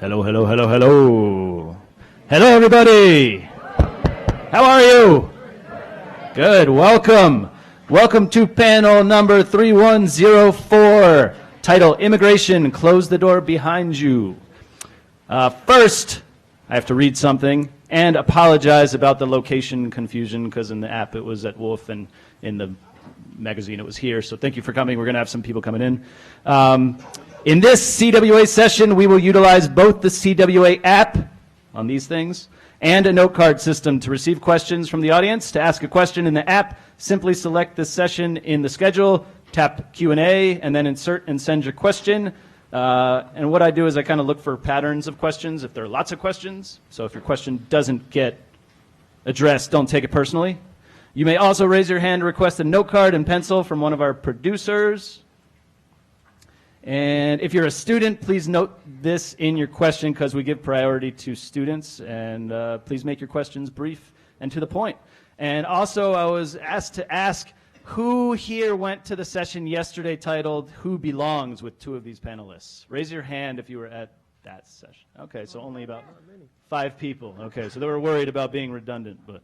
Hello, hello, hello, hello. Hello, everybody. How are you? Good. Welcome. Welcome to panel number 3104, title Immigration, Close the Door Behind You. First, I have to read something and apologize about the location confusion because in the app it was at Wolf and in the magazine it was here. So thank you for coming. We're going to have some people coming in. In this CWA session, we will utilize both the CWA app on these things and a note card system to receive questions from the audience. To ask a question in the app, simply select the session in the schedule, tap Q&A, and then insert and send your question. And what I do is I kind of look for patterns of questions if there are lots of questions. So if your question doesn't get addressed, don't take it personally. You may also raise your hand to request a note card and pencil from one of our producers. And if you're a student, please note this in your question because we give priority to students. And please make your questions brief and to the point. And also, I was asked to ask who here went to the session yesterday titled Who Belongs with two of these panelists. Raise your hand if you were at that session. Okay, so only about 5 people. Okay, so they were worried about being redundant, but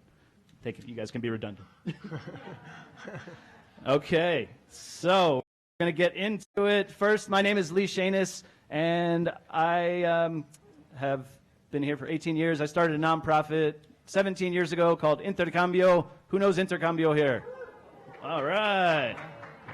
take it, you guys can be redundant. Okay, so we're going to get into it. First, my name is Lee Shanis, and I have been here for 18 years. I started a nonprofit 17 years ago called Intercambio. Who knows Intercambio here? All right.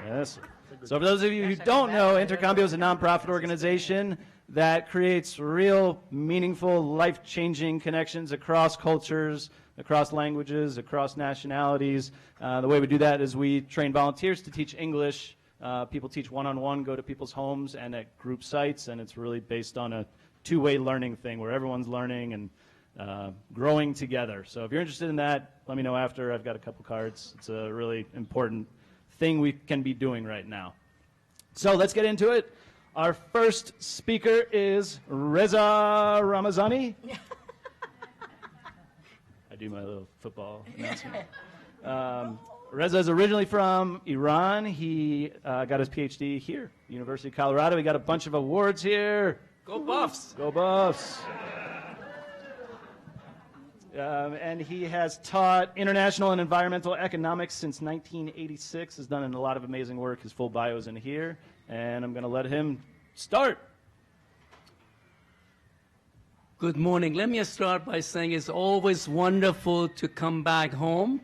Yes. So for those of you who don't know, Intercambio is a nonprofit organization that creates real, meaningful, life-changing connections across cultures, across languages, across nationalities. The way we do that is we train volunteers to teach English. People teach one-on-one, go to people's homes and at group sites, and it's really based on a two-way learning thing where everyone's learning and growing together. So if you're interested in that, let me know after. I've got a couple cards. It's a really important thing we can be doing right now. So let's get into it. Our first speaker is Reza Ramazani. I do my little football announcement. Reza is originally from Iran. He got his PhD here, University of Colorado. He got a bunch of awards here. Go Buffs! Go Buffs! And he has taught international and environmental economics since 1986, has done a lot of amazing work. His full bio is in here, and I'm going to let him start. Good morning. Let me start by saying it's always wonderful to come back home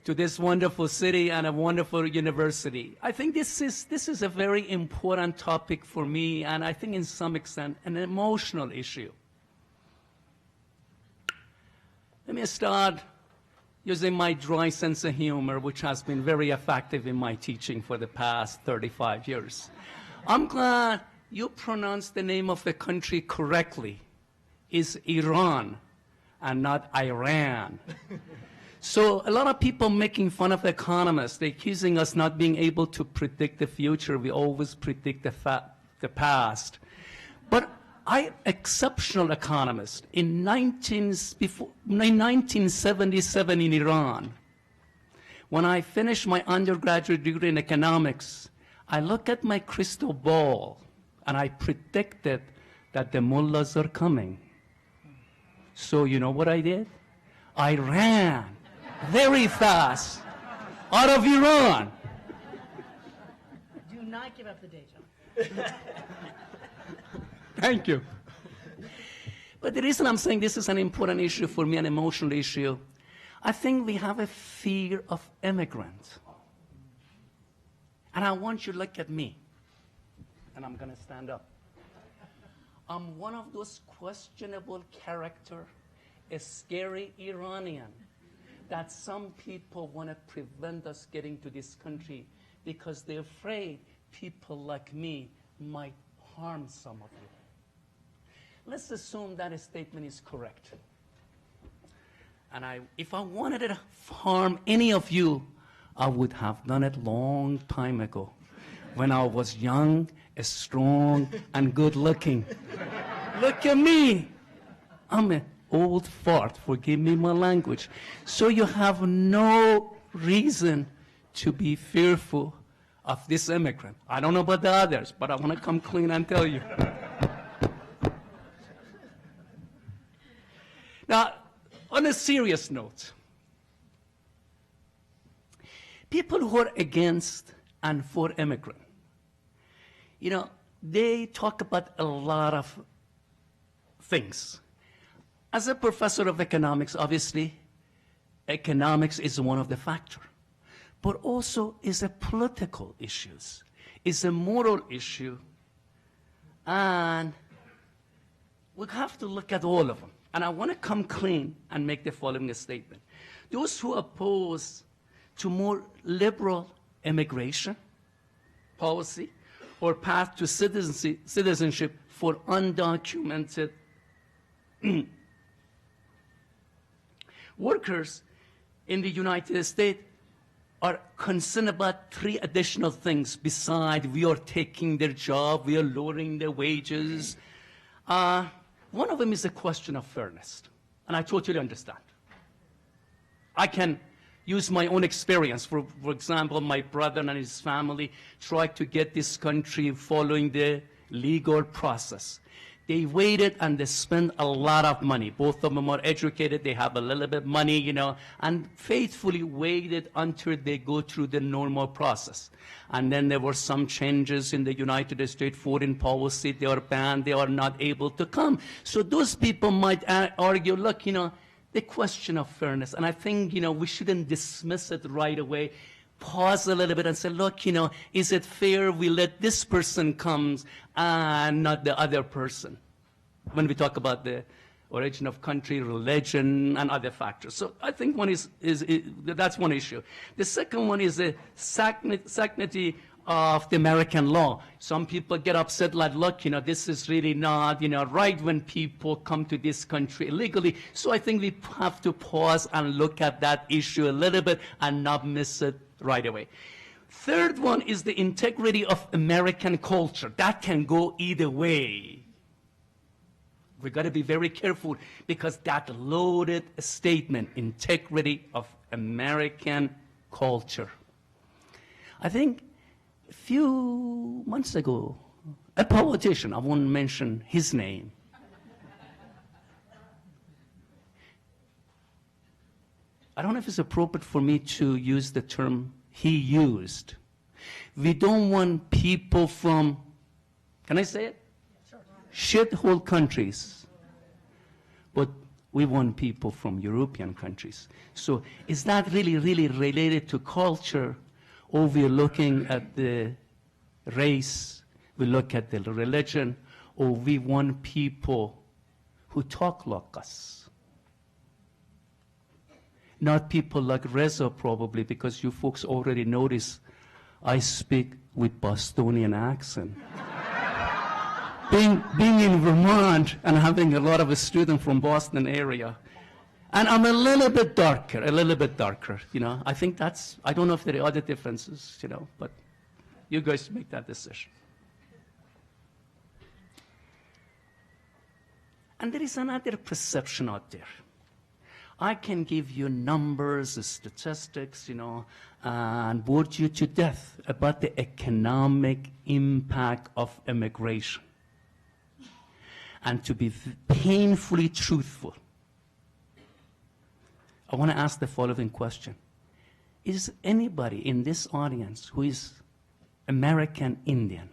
to this wonderful city and a wonderful university. I think this is a very important topic for me, and I think in some extent an emotional issue. Let me start using my dry sense of humor, which has been very effective in my teaching for the past 35 years. I'm glad you pronounced the name of the country correctly. It's Iran and not Iran. So a lot of people making fun of the economists, they're accusing us not being able to predict the future. We always predict the past. But I'm exceptional economist. In 1977 in Iran, when I finished my undergraduate degree in economics, I looked at my crystal ball and I predicted that the mullahs are coming. So you know what I did? I ran very fast out of Iran. Do not give up the day job. Thank you. But the reason I'm saying this is an important issue for me, an emotional issue, I think we have a fear of immigrants. And I want you to look at me. And I'm going to stand up. I'm one of those questionable character, a scary Iranian, that some people want to prevent us getting to this country because they're afraid people like me might harm some of you. Let's assume that a statement is correct. And if I wanted to harm any of you, I would have done it long time ago when I was young, strong, and good looking. Look at me. I'm an old fart, forgive me my language. So you have no reason to be fearful of this immigrant. I don't know about the others, but I want to come clean and tell you. Now, on a serious note, people who are against and for immigrant, you know, they talk about a lot of things. As a professor of economics, obviously, economics is one of the factors, but also is a political issue, is a moral issue, and we have to look at all of them. And I want to come clean and make the following statement. Those who oppose to more liberal immigration policy or path to citizenship for undocumented workers in the United States are concerned about 3 additional things besides we are taking their job, we are lowering their wages. One of them is a question of fairness, and I totally understand. I can use my own experience. For example, my brother and his family tried to get this country following the legal process. They waited and they spent a lot of money. Both of them are educated, they have a little bit of money, you know, and faithfully waited until they go through the normal process. And then there were some changes in the United States foreign policy. They are banned, they are not able to come. So those people might argue, look, you know, the question of fairness. And I think, you know, we shouldn't dismiss it right away. Pause a little bit and say, look, you know, is it fair we let this person come and not the other person? When we talk about the origin of country, religion, and other factors. So I think one is that's one issue. The second one is the sanctity of the American law. Some people get upset like, look, you know, this is really not, you know, right when people come to this country illegally. So I think we have to pause and look at that issue a little bit and not miss it right away. Third one is the integrity of American culture. That can go either way. We've got to be very careful because that loaded statement, integrity of American culture. I think a few months ago, a politician, I won't mention his name, I don't know if it's appropriate for me to use the term he used. We don't want people from, can I say it? Shithole countries, but we want people from European countries. So is that really, really related to culture, or we're looking at the race, we look at the religion, or we want people who talk like us? Not people like Reza, probably, because you folks already notice I speak with Bostonian accent. Being in Vermont and having a lot of students from Boston area, and I'm a little bit darker, you know. I think that's, I don't know if there are other differences, you know, but you guys make that decision. And there is another perception out there. I can give you numbers, statistics, you know, and bore you to death about the economic impact of immigration. And to be painfully truthful, I want to ask the following question. Is anybody in this audience who is American Indian?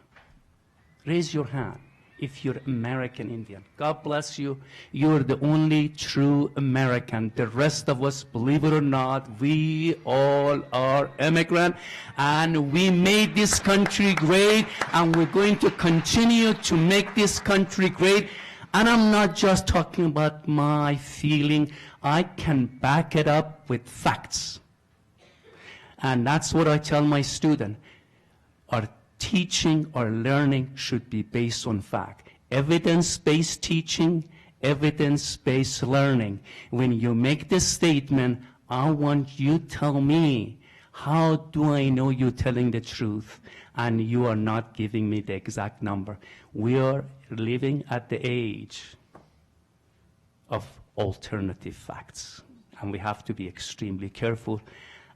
Raise your hand if you're American Indian. God bless you. You're the only true American. The rest of us, believe it or not, we all are immigrant, and we made this country great, and we're going to continue to make this country great. And I'm not just talking about my feeling. I can back it up with facts. And that's what I tell my students. Our teaching or learning should be based on fact. Evidence-based teaching, evidence-based learning. When you make this statement, I want you to tell me, how do I know you're telling the truth and you are not giving me the exact number? We are living at the age of alternative facts, and we have to be extremely careful.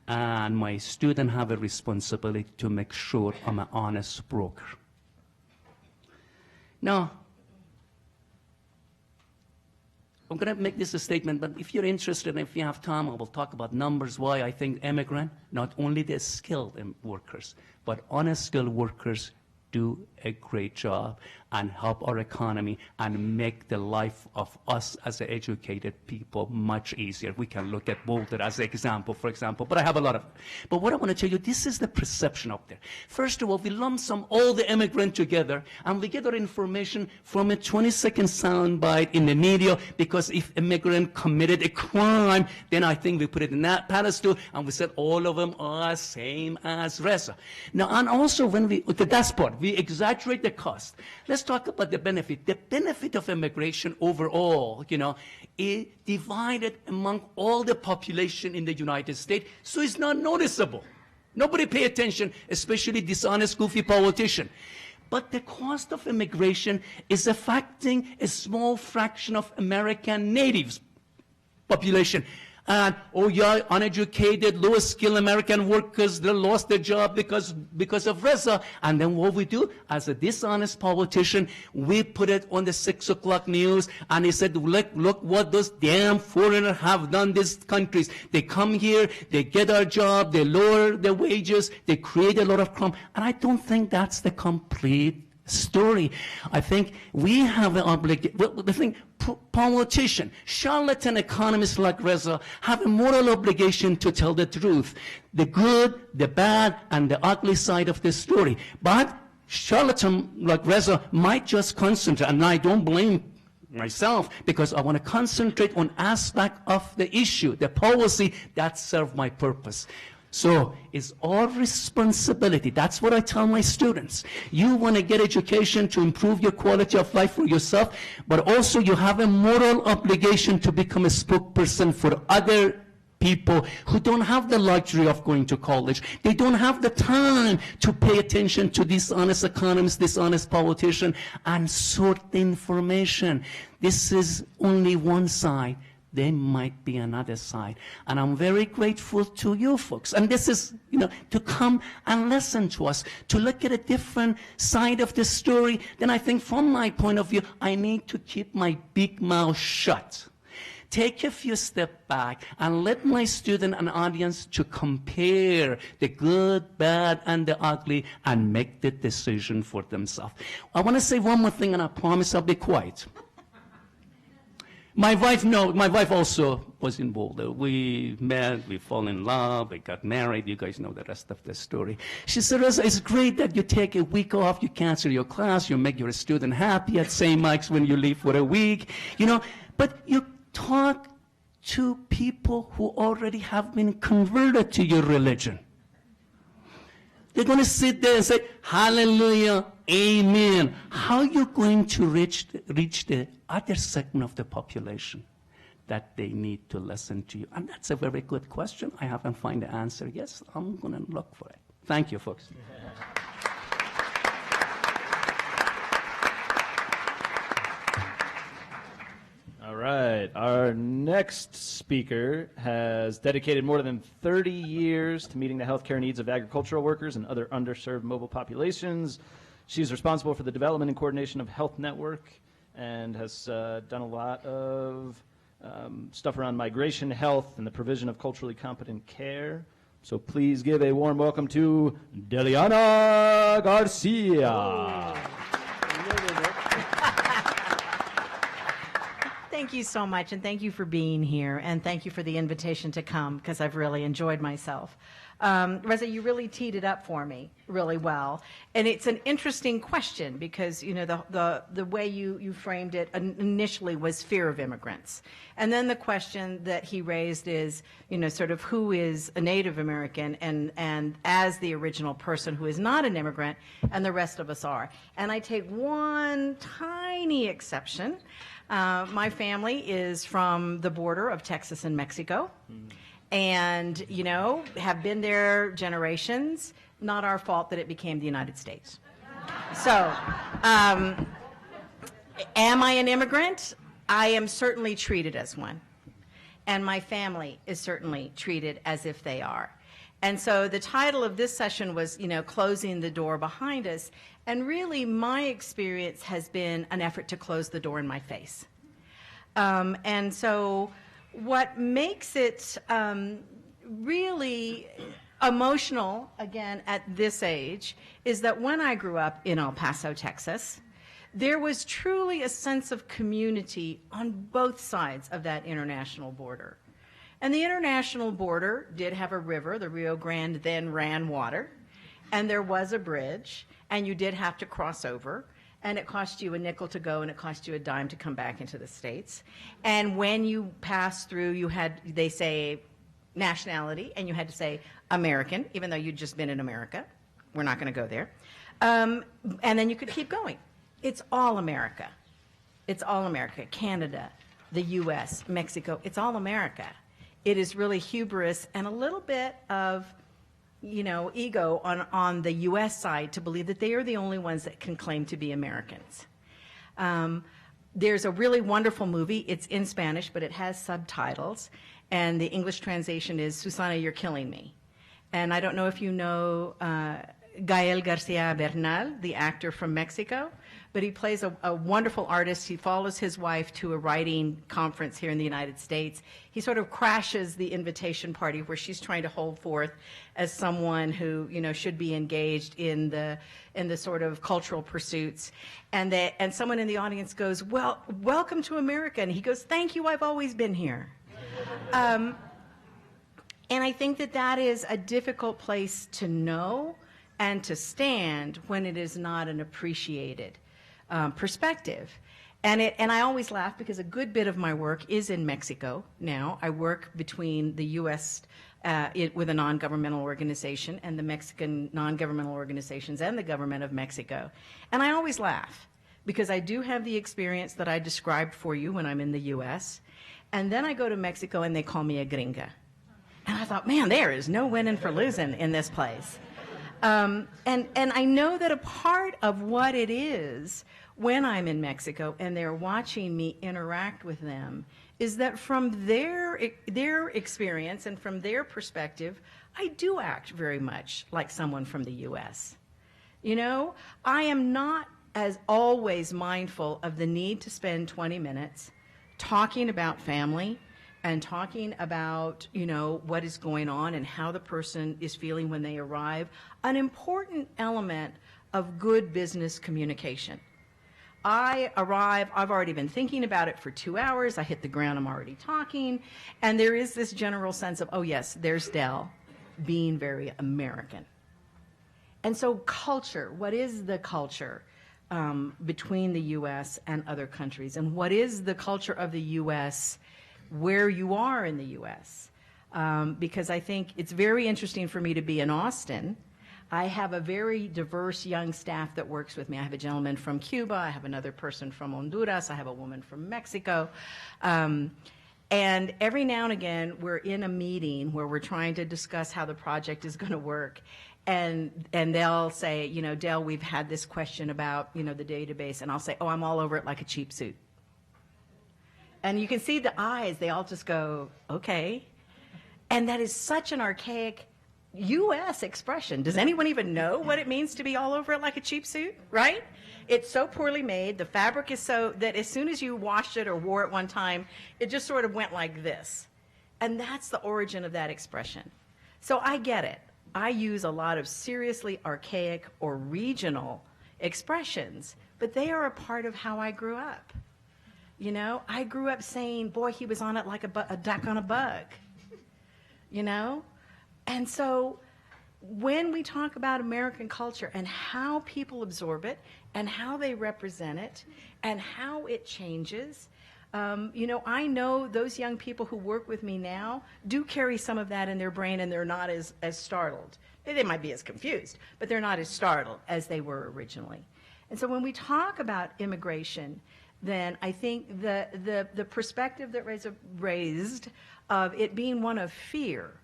And my students have a responsibility to make sure I'm an honest broker. Now, I'm going to make this a statement, but if you're interested and if you have time, I will talk about numbers, why I think immigrant, not only the skilled workers, but unskilled workers do a great job and help our economy and make the life of us as educated people much easier. We can look at Boulder as an example, for example, but I have a lot of. But what I want to tell you, this is the perception out there. First of all, we lump all the immigrants together, and we get our information from a 20-second soundbite in the media, because if immigrant committed a crime, then I think we put it in that pedestal, and we said all of them are same as Reza. Now, and also when that's part, we exaggerate the cost. Let's talk about the benefit. The benefit of immigration overall, is divided among all the population in the United States, so it's not noticeable. Nobody pay attention, especially dishonest, goofy politician. But the cost of immigration is affecting a small fraction of American natives population. And, uneducated, low-skilled American workers, they lost their job because of Reza. And then what we do, as a dishonest politician, we put it on the 6 o'clock news, and he said, look what those damn foreigners have done these countries. They come here, they get our job, they lower their wages, they create a lot of crime. And I don't think that's the complete story. I think we have an obligation. Well, the thing, politicians, charlatan economists like Reza have a moral obligation to tell the truth, the good, the bad, and the ugly side of the story. But charlatan like Reza might just concentrate, and I don't blame myself, because I want to concentrate on aspect of the issue, the policy that serve my purpose. So it's our responsibility. That's what I tell my students. You want to get education to improve your quality of life for yourself, but also you have a moral obligation to become a spokesperson for other people who don't have the luxury of going to college. They don't have the time to pay attention to dishonest economists, dishonest politicians, and sort the information. This is only one side. There might be another side. And I'm very grateful to you folks. And this is, to come and listen to us, to look at a different side of the story. Then I think from my point of view, I need to keep my big mouth shut. Take a few steps back and let my student and audience to compare the good, bad, and the ugly and make the decision for themselves. I want to say one more thing, and I promise I'll be quiet. My wife also was in Boulder. We met, we fall in love, we got married. You guys know the rest of the story. She said, Reza, it's great that you take a week off, you cancel your class, you make your student happy at St. Mike's when you leave for a week, but you talk to people who already have been converted to your religion. They're going to sit there and say, hallelujah, amen. How are you going to reach the other segment of the population that they need to listen to you? And that's a very good question. I haven't found the answer. Yes, I'm going to look for it. Thank you, folks. All right. Our next speaker has dedicated more than 30 years to meeting the healthcare needs of agricultural workers and other underserved mobile populations. She's responsible for the development and coordination of Health Network and has done a lot of stuff around migration, health, and the provision of culturally competent care. So please give a warm welcome to Deliana Garcia. Thank you so much, and thank you for being here, and thank you for the invitation to come, because I've really enjoyed myself. Reza, you really teed it up for me really well, and it's an interesting question because the way you framed it initially was fear of immigrants, and then the question that he raised is sort of who is a Native American and as the original person who is not an immigrant, and the rest of us are. And I take one tiny exception. My family is from the border of Texas and Mexico. And, have been there generations. Not our fault that it became the United States. So, am I an immigrant? I am certainly treated as one. And my family is certainly treated as if they are. And so the title of this session was, closing the door behind us. And really, my experience has been an effort to close the door in my face. And so what makes it really emotional, again, at this age, is that when I grew up in El Paso, Texas, there was truly a sense of community on both sides of that international border. And the international border did have a river. The Rio Grande then ran water, and there was a bridge, and you did have to cross over, and it cost you a nickel to go, and it cost you a dime to come back into the States. And when you passed through, you had, they say, nationality, and you had to say American, even though you'd just been in America. We're not going to go there. And then you could keep going. It's all America. It's all America. Canada, the U.S., Mexico, it's all America. It is really hubris and a little bit of, you know, ego on the U.S. side to believe that they are the only ones that can claim to be Americans. There's a really wonderful movie. It's in Spanish, but it has subtitles. And the English translation is, Susana, You're Killing Me. And I don't know if you know Gael Garcia Bernal, the actor from Mexico, but he plays a wonderful artist. He follows his wife to a writing conference here in the United States. He sort of crashes the invitation party where she's trying to hold forth as someone who, you know, should be engaged in the sort of cultural pursuits. And someone in the audience goes, well, welcome to America. And he goes, thank you, I've always been here. And I think that that is a difficult place to know and to stand when it is not an appreciated perspective. And I always laugh because a good bit of my work is in Mexico now. I work between the U.S. With a non-governmental organization and the Mexican non-governmental organizations and the government of Mexico. And I always laugh because I do have the experience that I described for you when I'm in the U.S. And then I go to Mexico and they call me a gringa. And I thought, man, there is no winning for losing in this place. And I know that a part of what it is when I'm in Mexico and they're watching me interact with them is that from their experience and from their perspective, I do act very much like someone from the U.S. You know, I am not as always mindful of the need to spend 20 minutes talking about family and talking about, you know, what is going on and how the person is feeling when they arrive, an important element of good business communication. I arrive, I've already been thinking about it for 2 hours, I hit the ground, I'm already talking, and there is this general sense of, oh yes, there's Del being very American. And so culture, what is the culture between the U.S. and other countries? And what is the culture of the U.S. where you are in the U.S.? Because I think it's very interesting for me to be in Austin. I have a very diverse young staff that works with me. I have a gentleman from Cuba, I have another person from Honduras, I have a woman from Mexico. And every now and again, we're in a meeting where we're trying to discuss how the project is going to work. And they'll say, you know, Del, we've had this question about, you know, the database. And I'll say, oh, I'm all over it like a cheap suit. And you can see the eyes, they all just go, okay. And that is such an archaic U.S. expression. Does anyone even know what it means to be all over it like a cheap suit, right? It's so poorly made, the fabric is so that as soon as you washed it or wore it one time, it just sort of went like this. And that's the origin of that expression. So I get it. I use a lot of seriously archaic or regional expressions, but they are a part of how I grew up. You know, I grew up saying, boy, he was on it like a duck on a bug, you know? And so when we talk about American culture and how people absorb it and how they represent it and how it changes, you know, I know those young people who work with me now do carry some of that in their brain and they're not as startled. They might be as confused, but they're not as startled as they were originally. And so when we talk about immigration, then I think the perspective that Reza raised of it being one of fear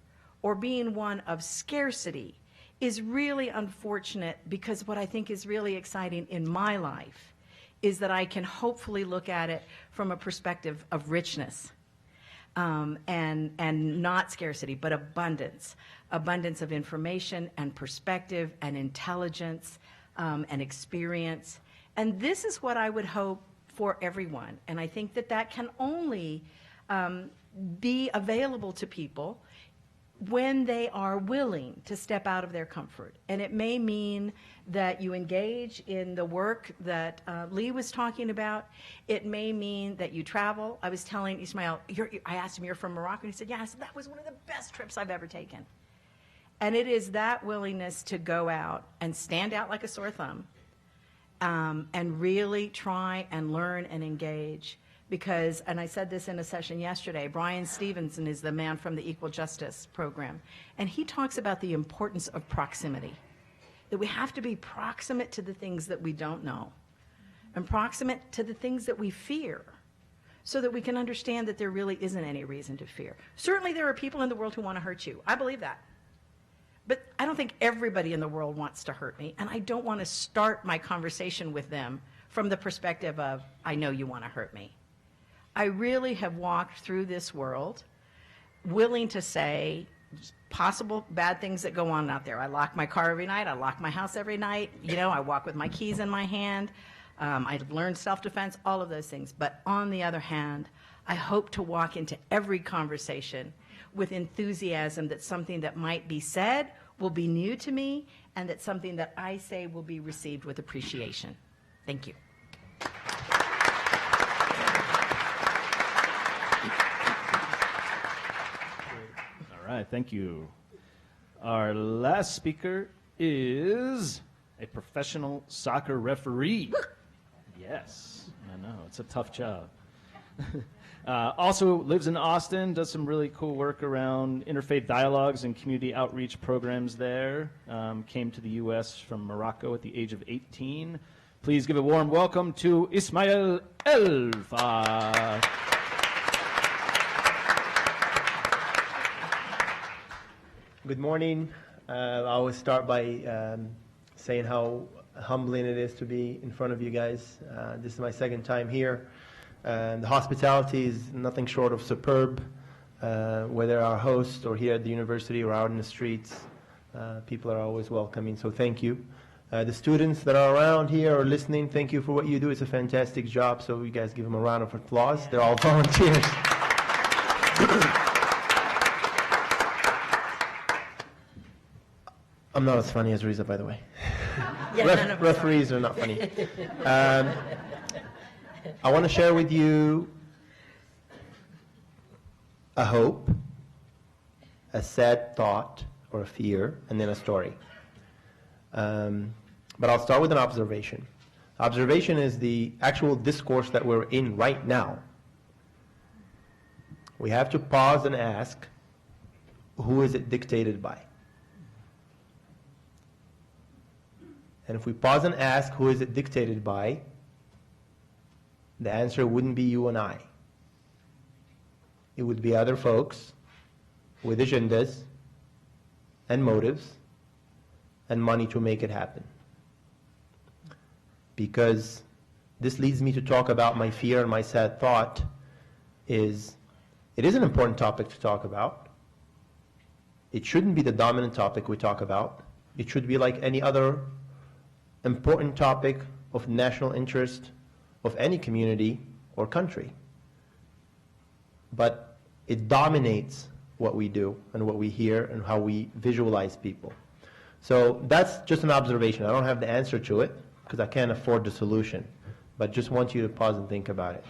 or being one of scarcity is really unfortunate, because what I think is really exciting in my life is that I can hopefully look at it from a perspective of richness and not scarcity, but abundance of information and perspective and intelligence and experience. And this is what I would hope for everyone. And I think that that can only be available to people when they are willing to step out of their comfort. And it may mean that you engage in the work that Lee was talking about. It may mean that you travel. I was telling Ismail, I asked him, you're from Morocco? And he said, yeah. I said, that was one of the best trips I've ever taken. And it is that willingness to go out and stand out like a sore thumb and really try and learn and engage. Because, and I said this in a session yesterday, Brian Stevenson is the man from the Equal Justice Program, and he talks about the importance of proximity, that we have to be proximate to the things that we don't know and proximate to the things that we fear so that we can understand that there really isn't any reason to fear. Certainly there are people in the world who want to hurt you. I believe that. But I don't think everybody in the world wants to hurt me, and I don't want to start my conversation with them from the perspective of, I know you want to hurt me. I really have walked through this world willing to say possible bad things that go on out there. I lock my car every night. I lock my house every night. You know, I walk with my keys in my hand. I've learned self-defense, all of those things. But on the other hand, I hope to walk into every conversation with enthusiasm that something that might be said will be new to me and that something that I say will be received with appreciation. Thank you. All right, thank you. Our last speaker is a professional soccer referee. Yes, I know, it's a tough job. Also lives in Austin, does some really cool work around interfaith dialogues and community outreach programs there. Came to the U.S. from Morocco at the age of 18. Please give a warm welcome to Ismail Elfa. Good morning. I always start by saying how humbling it is to be in front of you guys. This is my second time here. The hospitality is nothing short of superb, whether our host or here at the university or out in the streets. People are always welcoming, so thank you. The students that are around here or listening, thank you for what you do. It's a fantastic job, so you guys give them a round of applause. They're all volunteers. I'm not as funny as Reza, by the way. Yeah, Referees are not funny. I want to share with you a hope, a sad thought, or a fear, and then a story. But I'll start with an observation. Observation is the actual discourse that we're in right now. We have to pause and ask, who is it dictated by? And if we pause and ask, who is it dictated by, the answer wouldn't be you and I. It would be other folks with agendas and motives and money to make it happen. Because this leads me to talk about my fear and my sad thought is, it is an important topic to talk about. It shouldn't be the dominant topic we talk about. It should be like any other important topic of national interest of any community or country. But it dominates what we do and what we hear and how we visualize people. So that's just an observation. I don't have the answer to it because I can't afford the solution, but just want you to pause and think about it.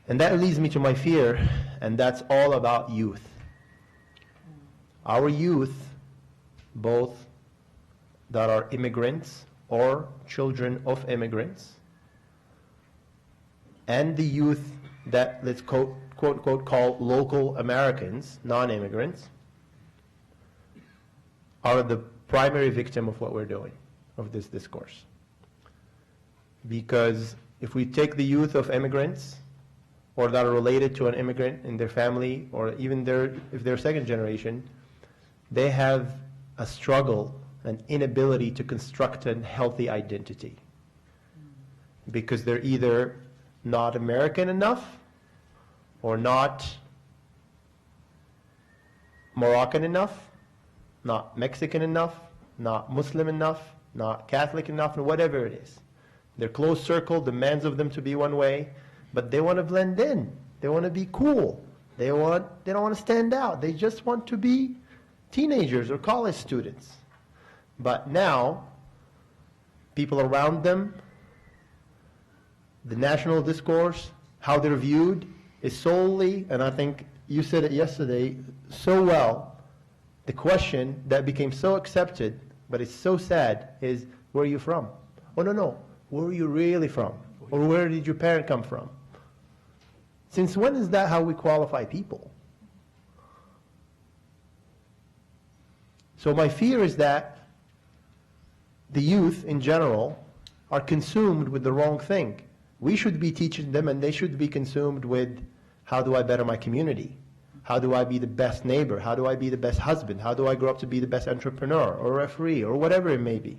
And that leads me to my fear, and that's all about youth. Our youth, both that are immigrants or children of immigrants, and the youth that, let's quote unquote, call local Americans, non-immigrants, are the primary victim of what we're doing, of this discourse. Because if we take the youth of immigrants, or that are related to an immigrant in their family, or even if they're second generation, they have a struggle, an inability to construct a healthy identity. Because they're either not American enough, or not Moroccan enough, not Mexican enough, not Muslim enough, not Catholic enough, or whatever it is. Their close circle demands of them to be one way, but they want to blend in. They want to be cool. They don't want to stand out. They just want to be teenagers or college students. But now, people around them, the national discourse, how they're viewed, is solely, and I think you said it yesterday so well, the question that became so accepted, but it's so sad, is, where are you from? Oh, no, where are you really from? Or where did your parent come from? Since when is that how we qualify people? So my fear is that the youth in general are consumed with the wrong thing. We should be teaching them, and they should be consumed with, how do I better my community? How do I be the best neighbor? How do I be the best husband? How do I grow up to be the best entrepreneur or referee or whatever it may be?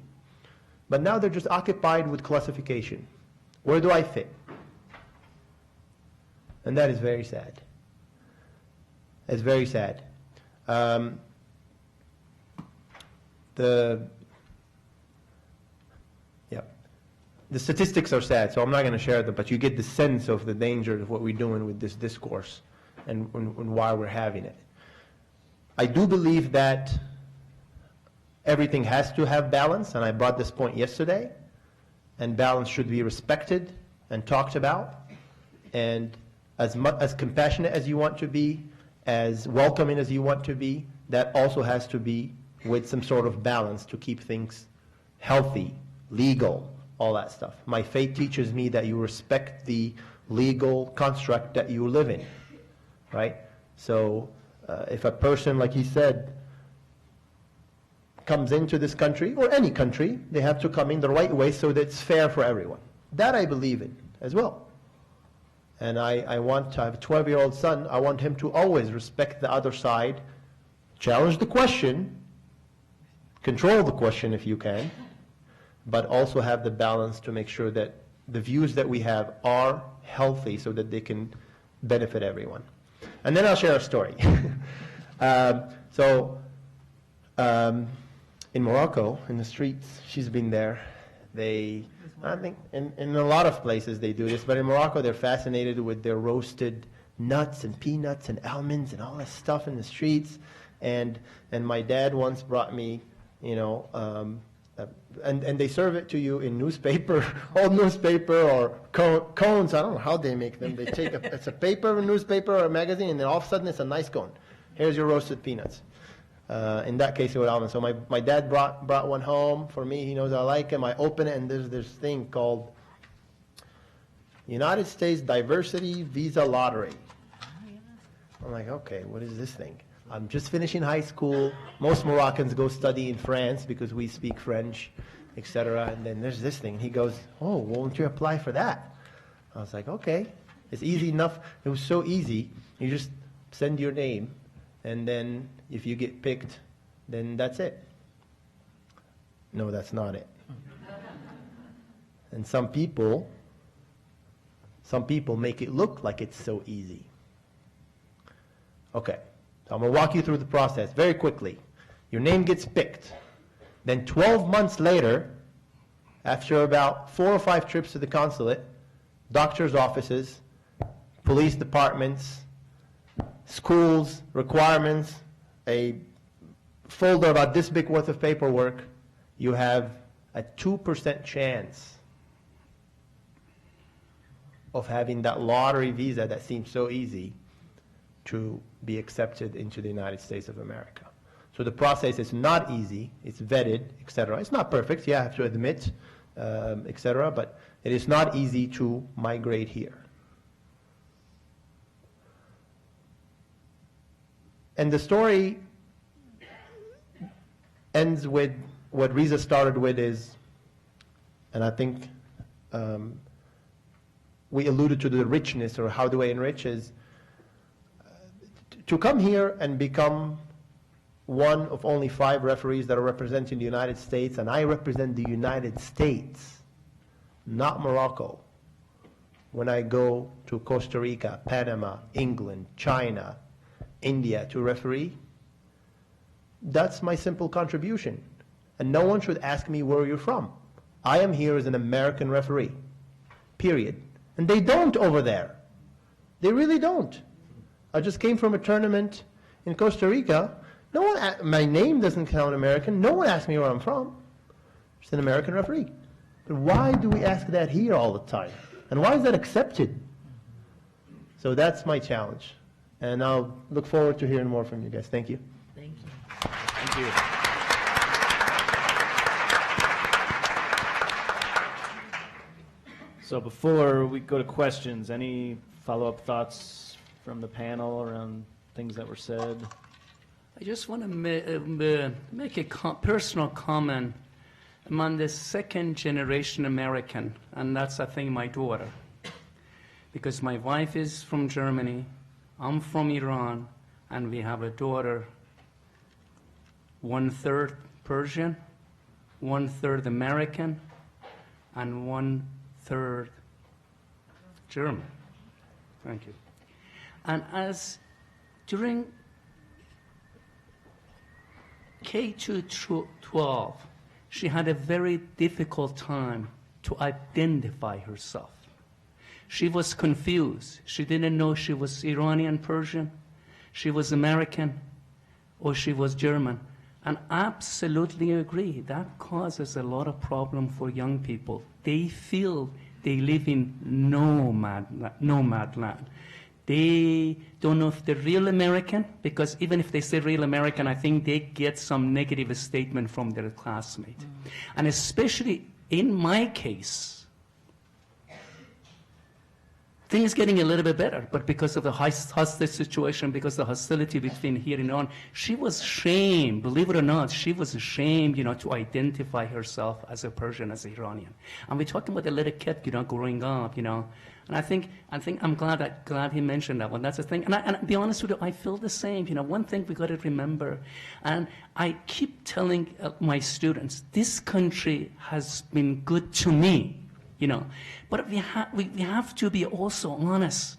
But now they're just occupied with classification. Where do I fit? And that is very sad. It's very sad. The statistics are sad, so I'm not going to share them, but you get the sense of the danger of what we're doing with this discourse and why we're having it. I do believe that everything has to have balance, and I brought this point yesterday, and balance should be respected and talked about, and as compassionate as you want to be, as welcoming as you want to be, that also has to be with some sort of balance to keep things healthy, legal, all that stuff. My faith teaches me that you respect the legal construct that you live in, right? So if a person, like he said, comes into this country, or any country, they have to come in the right way so that it's fair for everyone. That I believe in as well. And I want to have a 12-year-old son, I want him to always respect the other side, challenge the question, control the question if you can, but also have the balance to make sure that the views that we have are healthy so that they can benefit everyone. And then I'll share a story. In Morocco, in the streets, she's been there. I think in a lot of places they do this, but in Morocco they're fascinated with their roasted nuts and peanuts and almonds and all this stuff in the streets. And my dad once brought me, and they serve it to you in newspaper, old newspaper or cones. I don't know how they make them. They take it's a paper, a newspaper, or a magazine, and then all of a sudden it's a nice cone. Here's your roasted peanuts. In that case, it was almonds. So my dad brought one home for me. He knows I like them. I open it, and there's this thing called United States Diversity Visa Lottery. I'm like, okay, what is this thing? I'm just finishing high school. Most Moroccans go study in France because we speak French, etc. And then there's this thing. He goes, oh, won't you apply for that? I was like, okay. It's easy enough. It was so easy. You just send your name, and then if you get picked, then that's it. No, that's not it. And some people make it look like it's so easy. Okay. So I'm going to walk you through the process very quickly. Your name gets picked. Then 12 months later, after about 4 or 5 trips to the consulate, doctors' offices, police departments, schools, requirements, a folder about this big worth of paperwork, you have a 2% chance of having that lottery visa that seems so easy to be accepted into the United States of America. So the process is not easy, it's vetted, etc. It's not perfect, you have to admit, etc., but it is not easy to migrate here. And the story ends with what Reza started with is, and I think we alluded to the richness, or how do I enrich, is to come here and become one of only 5 referees that are representing the United States, and I represent the United States, not Morocco. When I go to Costa Rica, Panama, England, China, India to referee, that's my simple contribution. And no one should ask me where you're from. I am here as an American referee, period. And they don't over there. They really don't. I just came from a tournament in Costa Rica. No one, my name doesn't count American. No one asked me where I'm from. Just an American referee. But why do we ask that here all the time? And why is that accepted? So that's my challenge. And I'll look forward to hearing more from you guys. Thank you. Thank you. Thank you. So before we go to questions, any follow-up thoughts from the panel around things that were said? I just want to make a personal comment. I'm on the second generation American, and that's, I think, my daughter. Because my wife is from Germany, I'm from Iran, and we have a daughter, 1/3 Persian, 1/3 American, and 1/3 German. Thank you. And as during K-12, she had a very difficult time to identify herself. She was confused. She didn't know she was Iranian Persian, she was American, or she was German. And absolutely agree, that causes a lot of problem for young people. They feel they live in nomad land. They don't know if they're real American, because even if they say real American, I think they get some negative statement from their classmate. And especially in my case, things getting a little bit better, but because of the hostage situation, because of the hostility between here and Iran, she was ashamed, believe it or not, she was ashamed, to identify herself as a Persian, as an Iranian. And we're talking about a little kid, growing up, And I think I'm glad he mentioned that one. That's the thing. And to be honest with you, I feel the same. One thing we got to remember, and I keep telling my students, this country has been good to me. But we have to be also honest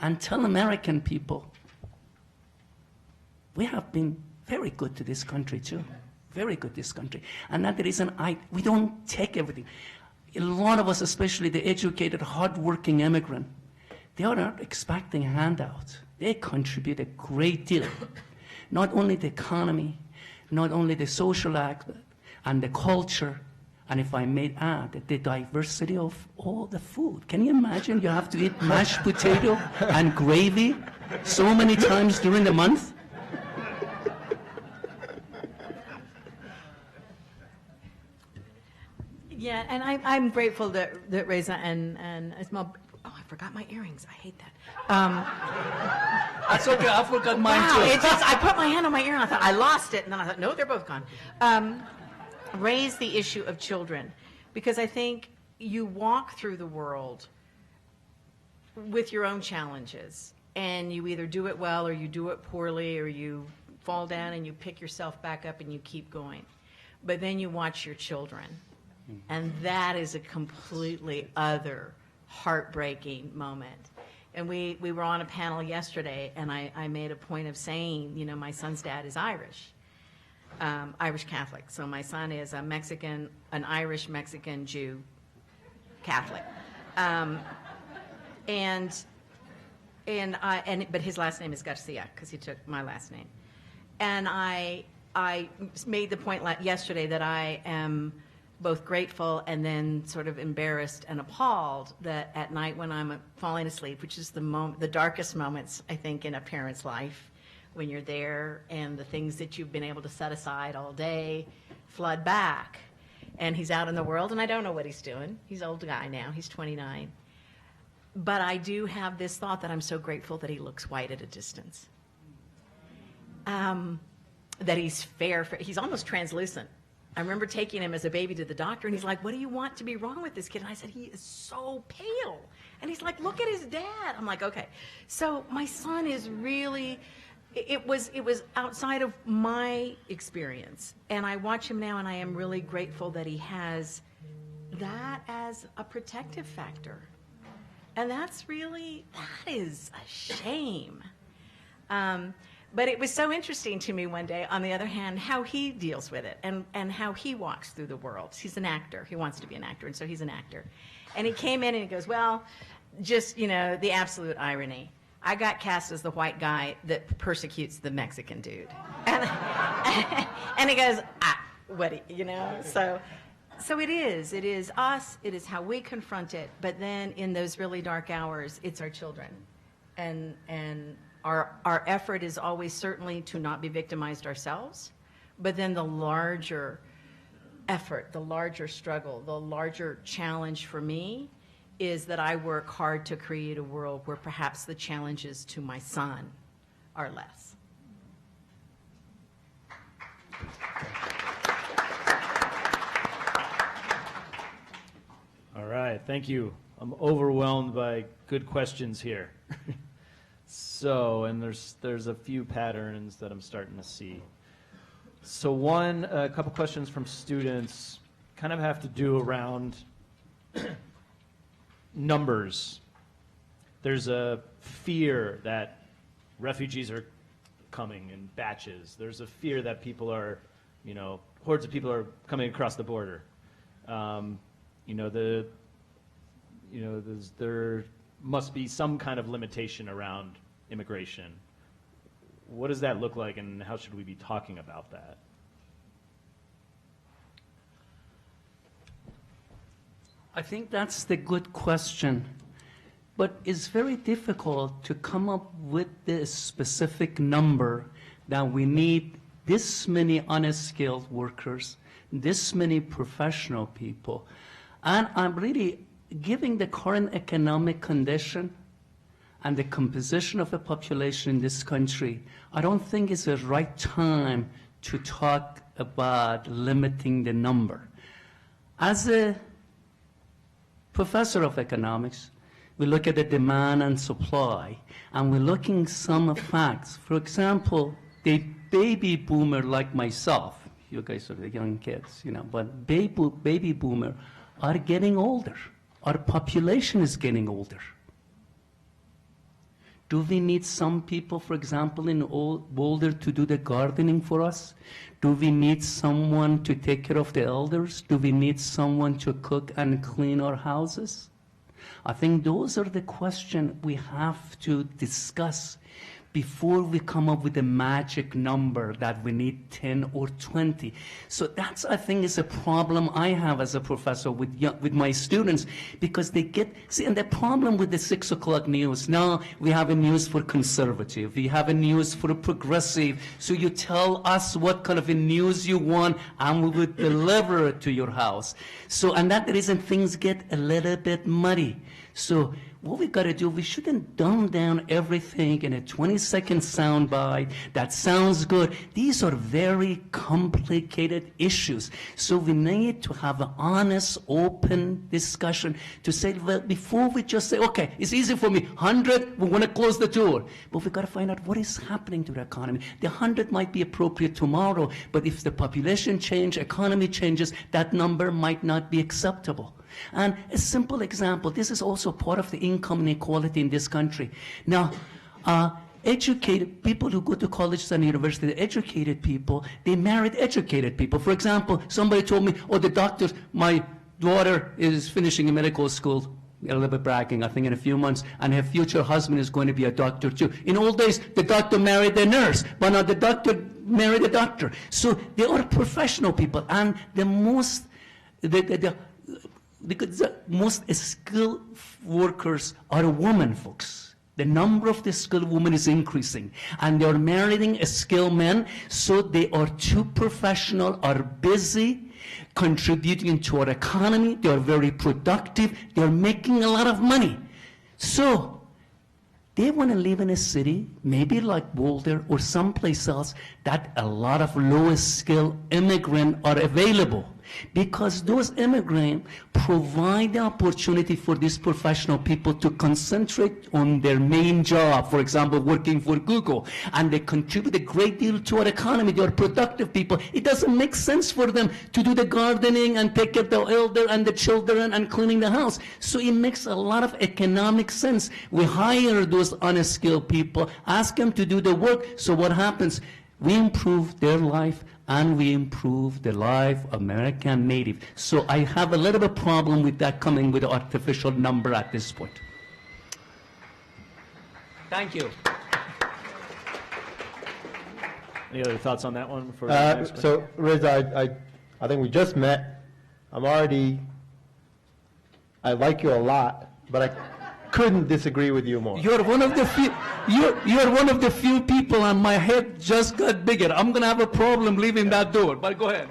and tell American people, we have been very good to this country too, very good to this country. And that's the reason we don't take everything. A lot of us, especially the educated, hardworking immigrant, they are not expecting a handout. They contribute a great deal. Not only the economy, not only the social aspect and the culture, and if I may add, the diversity of all the food. Can you imagine you have to eat mashed potato and gravy so many times during the month? Yeah, and I'm grateful that Reza and Ismail. Oh, I forgot my earrings. I hate that. That's okay. I forgot mine Wow, too. it's just, I put my hand on my ear and I thought I lost it, and then I thought, no, they're both gone. Raise the issue of children, because I think you walk through the world with your own challenges, and you either do it well or you do it poorly, or you fall down and you pick yourself back up and you keep going. But then you watch your children, and that is a completely other heartbreaking moment. And we were on a panel yesterday, and I made a point of saying, my son's dad is Irish. Irish Catholic. So my son is a Mexican, an Irish Mexican Jew Catholic. But his last name is Garcia, because he took my last name. And I made the point yesterday that I am both grateful and then sort of embarrassed and appalled that at night when I'm falling asleep, which is the darkest moments, I think, in a parent's life, when you're there and the things that you've been able to set aside all day flood back. And he's out in the world, and I don't know what he's doing. He's an old guy now. He's 29. But I do have this thought that I'm so grateful that he looks white at a distance. That he's fair. He's almost translucent. I remember taking him as a baby to the doctor, and he's like, what do you want to be wrong with this kid? And I said, he is so pale. And he's like, look at his dad. I'm like, okay. So my son is really... It was outside of my experience, and I watch him now, and I am really grateful that he has that as a protective factor, and that is a shame. But it was so interesting to me one day, on the other hand, how he deals with it and how he walks through the world. He's an actor. He wants to be an actor, and so he's an actor. And he came in and he goes, well, just, you know, the absolute irony. I got cast as the white guy that persecutes the Mexican dude. And he goes, you know? So it is us, it is how we confront it, but then in those really dark hours, it's our children. And our effort is always certainly to not be victimized ourselves, but then the larger effort, the larger struggle, the larger challenge for me is that I work hard to create a world where perhaps the challenges to my son are less. All right, thank you. I'm overwhelmed by good questions here. So, and there's a few patterns that I'm starting to see. So a couple questions from students kind of have to do around numbers. There's a fear that refugees are coming in batches. There's a fear that people are, you know, hordes of people are coming across the border. There must be some kind of limitation around immigration. What does that look like, and how should we be talking about that? I think that's the good question, but it's very difficult to come up with this specific number that we need this many unskilled workers, this many professional people. And I'm really giving the current economic condition and the composition of the population in this country, I don't think it's the right time to talk about limiting the number. As a professor of economics, we look at the demand and supply, and we're looking some facts. For example, the baby boomer like myself, you guys are the young kids, you know, but baby boomer are getting older. Our population is getting older. Do we need some people, for example, in Boulder to do the gardening for us? Do we need someone to take care of the elders? Do we need someone to cook and clean our houses? I think those are the questions we have to discuss before we come up with a magic number that we need 10 or 20. So that's, I think, is a problem I have as a professor with my students, because they and the problem with the 6 o'clock news, now we have a news for conservative, we have a news for progressive, so you tell us what kind of a news you want and we will deliver it to your house. So, and that reason things get a little bit muddy. So what we got to do, we shouldn't dumb down everything in a 20-second soundbite that sounds good. These are very complicated issues. So we need to have an honest, open discussion to say, well, before we just say, okay, it's easy for me, 100, we want to close the door. But we got to find out what is happening to the economy. The 100 might be appropriate tomorrow, but if the population changes, economy changes, that number might not be acceptable. And a simple example, this is also part of the income inequality in this country. Now, educated people who go to colleges and universities, educated people, they married educated people. For example, somebody told me, oh, the doctors, my daughter is finishing a medical school, a little bit bragging, I think in a few months, and her future husband is going to be a doctor too. In old days, the doctor married the nurse, but now the doctor married the doctor. So they are professional people, and the most skilled workers are women, folks. The number of the skilled women is increasing, and they are marrying a skilled man, so they are too professional, are busy, contributing to our economy, they are very productive, they are making a lot of money. So they want to live in a city, maybe like Boulder or someplace else, that a lot of lowest skilled immigrants are available. because those immigrants provide the opportunity for these professional people to concentrate on their main job, for example, working for Google, and they contribute a great deal to our economy. They are productive people. It doesn't make sense for them to do the gardening and take care of the elder and the children and cleaning the house. So it makes a lot of economic sense. We hire those unskilled people, ask them to do the work, so what happens? We improve their life, and we improve the life of American native. So I have a little bit of problem with that coming with an artificial number at this point. Thank you. Any other thoughts on that one? Before we go to the next one? So, Reza, I think we just met. I like you a lot, but I couldn't disagree with you more. You're one of the few. You're one of the few people, and my head just got bigger. I'm gonna have a problem leaving that door. But go ahead.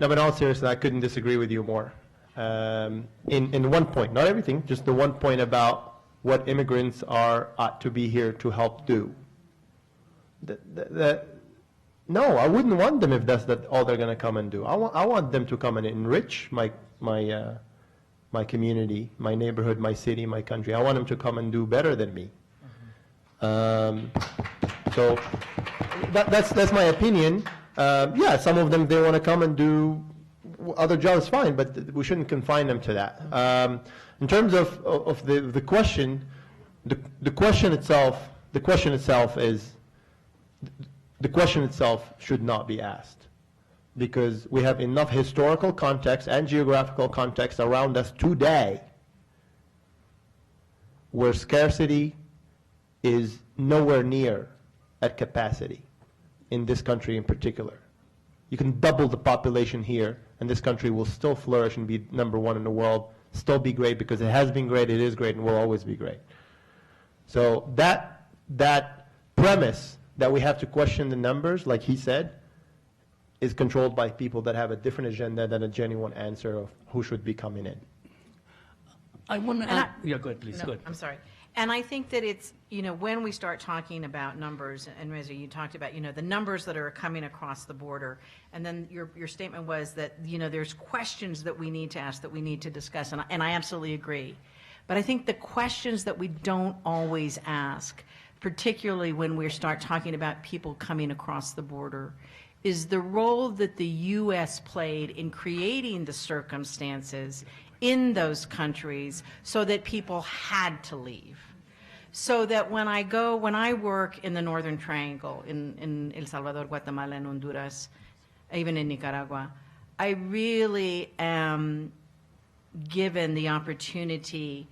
No, but in all seriousness, I couldn't disagree with you more. In one point, not everything, just the one point about what immigrants ought to be here to help do. No, I wouldn't want them if that's all they're going to come and do. I want them to come and enrich my community, my neighborhood, my city, my country. I want them to come and do better than me. So that's my opinion. Yeah, some of them, they want to come and do other jobs, fine, but we shouldn't confine them to that. In terms of the question, the question itself should not be asked, because we have enough historical context and geographical context around us today where scarcity is nowhere near at capacity in this country in particular. You can double the population here, and this country will still flourish and be #1 in the world, still be great, because it has been great, it is great, and will always be great. So that premise that we have to question the numbers, like he said, is controlled by people that have a different agenda than a genuine answer of who should be coming in. I want to. Yeah, go ahead, please. No, Go ahead. I'm sorry. And I think that it's, when we start talking about numbers, and Reza, you talked about, the numbers that are coming across the border, and then your statement was that, there's questions that we need to ask, that we need to discuss, and I absolutely agree. But I think the questions that we don't always ask, particularly when we start talking about people coming across the border, is the role that the U.S. played in creating the circumstances in those countries so that people had to leave. So that when I work in the Northern Triangle, in El Salvador, Guatemala, and Honduras, even in Nicaragua, I really am given the opportunity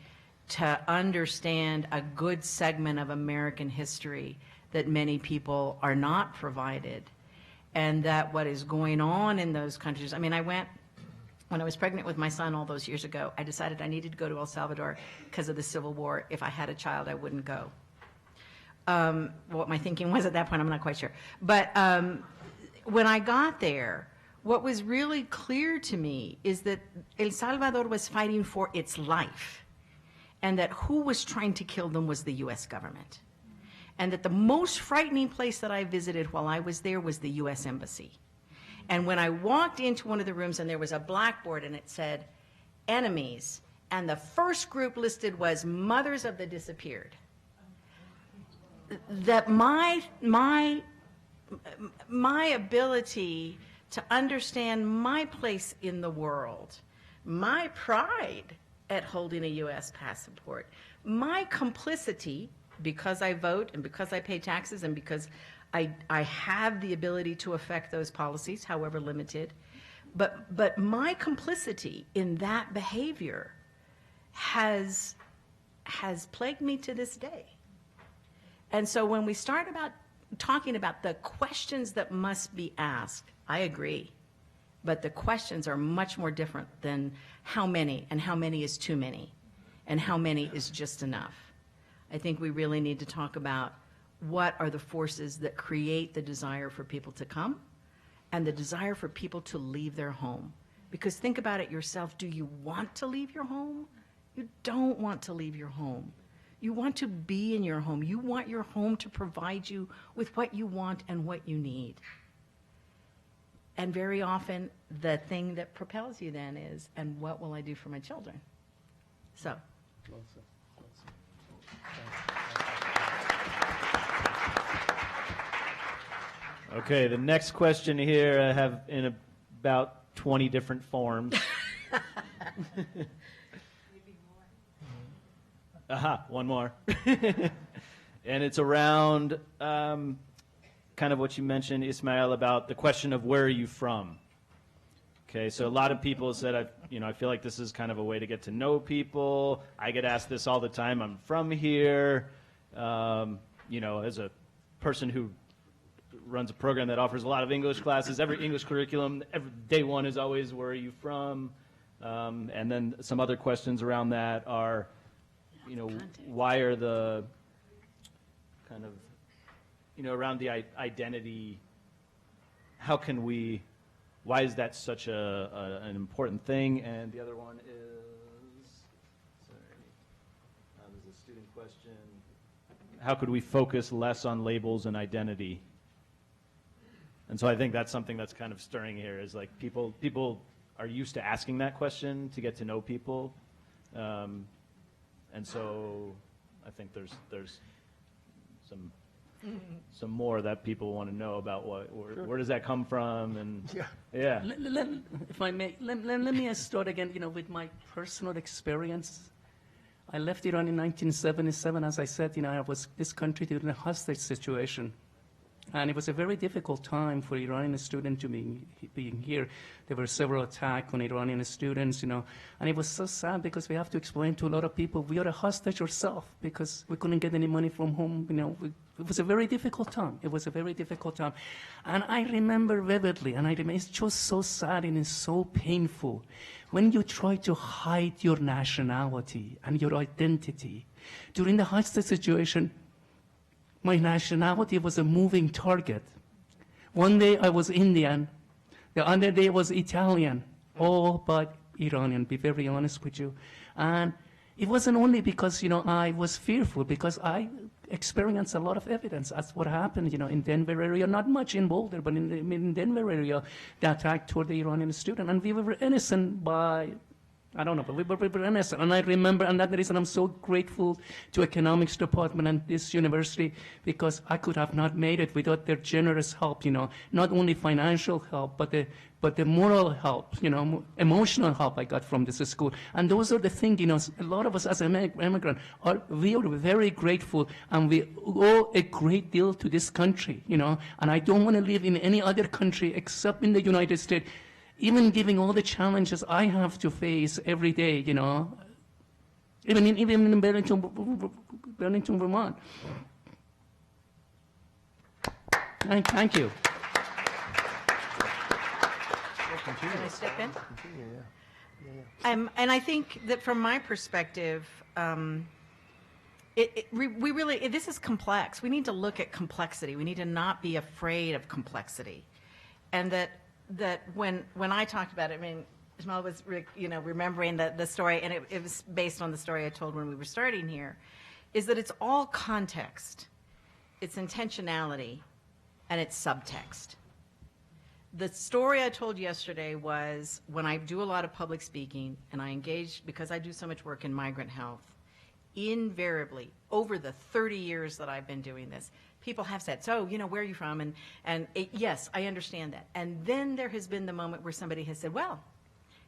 to understand a good segment of American history that many people are not provided, and that what is going on in those countries. I mean, when I was pregnant with my son all those years ago, I decided I needed to go to El Salvador because of the Civil War. If I had a child, I wouldn't go. What my thinking was at that point, I'm not quite sure. But when I got there, what was really clear to me is that El Salvador was fighting for its life, and that who was trying to kill them was the U.S. government. And that the most frightening place that I visited while I was there was the U.S. Embassy. And when I walked into one of the rooms and there was a blackboard and it said, enemies, and the first group listed was mothers of the disappeared, that my ability to understand my place in the world, my pride at holding a U.S. passport, my complicity, because I vote and because I pay taxes and because I have the ability to affect those policies, however limited, but my complicity in that behavior has plagued me to this day. And so when we start talking about the questions that must be asked, I agree, but the questions are much more different than how many, and how many is too many, and how many is just enough. I think we really need to talk about what are the forces that create the desire for people to come and the desire for people to leave their home. Because think about it yourself. Do you want to leave your home? You don't want to leave your home. You want to be in your home. You want your home to provide you with what you want and what you need. And very often, the thing that propels you then is, and what will I do for my children? So, Well said. Well said. Okay, the next question here I have in about 20 different forms. Aha, one more. And it's around kind of what you mentioned, Ismail, about the question of where are you from? Okay, so a lot of people said, I feel like this is kind of a way to get to know people. I get asked this all the time. I'm from here. As a person who runs a program that offers a lot of English classes, every English curriculum, day one is always, where are you from? And then some other questions around that are, why are the kind of, around the identity, why is that such an important thing? And the other one is, there's a student question. How could we focus less on labels and identity? And so I think that's something that's kind of stirring here, is like people are used to asking that question to get to know people. And so I think there's some more that people want to know about where does that come from, and yeah. If I may, let me start again, with my personal experience. I left Iran in 1977. As I said, I was this country during a hostage situation. And it was a very difficult time for Iranian students to being here. There were several attacks on Iranian students, and it was so sad because we have to explain to a lot of people, we are a hostage ourselves because we couldn't get any money from home, it was a very difficult time. It was a very difficult time. And I remember vividly, and it's just so sad and it's so painful, when you try to hide your nationality and your identity. During the hostage situation, my nationality was a moving target. One day I was Indian, the other day was Italian, all but Iranian, be very honest with you. And it wasn't only because, I was fearful, because I experienced a lot of evidence. That's what happened, in Denver area, not much in Boulder, but in Denver area, the attack toward the Iranian student. And we were innocent by, I don't know, but we were innocent. And I remember, and that's the reason I'm so grateful to economics department and this university, because I could have not made it without their generous help, not only financial help, but the moral help, emotional help I got from this school. And those are the things, a lot of us as an immigrant, we are very grateful, and we owe a great deal to this country, and I don't want to live in any other country except in the United States, even giving all the challenges I have to face every day, even in Burlington, Vermont. Thank you. can I step in? And I think that from my perspective, we really, this is complex. We need to look at complexity. We need to not be afraid of complexity. And that when I talked about it, Ismail was, remembering the story, and it was based on the story I told when we were starting here, is that it's all context, it's intentionality, and it's subtext. The story I told yesterday was when I do a lot of public speaking, and I engage, because I do so much work in migrant health, invariably, over the 30 years that I've been doing this, people have said, so, where are you from? Yes, I understand that. And then there has been the moment where somebody has said, well,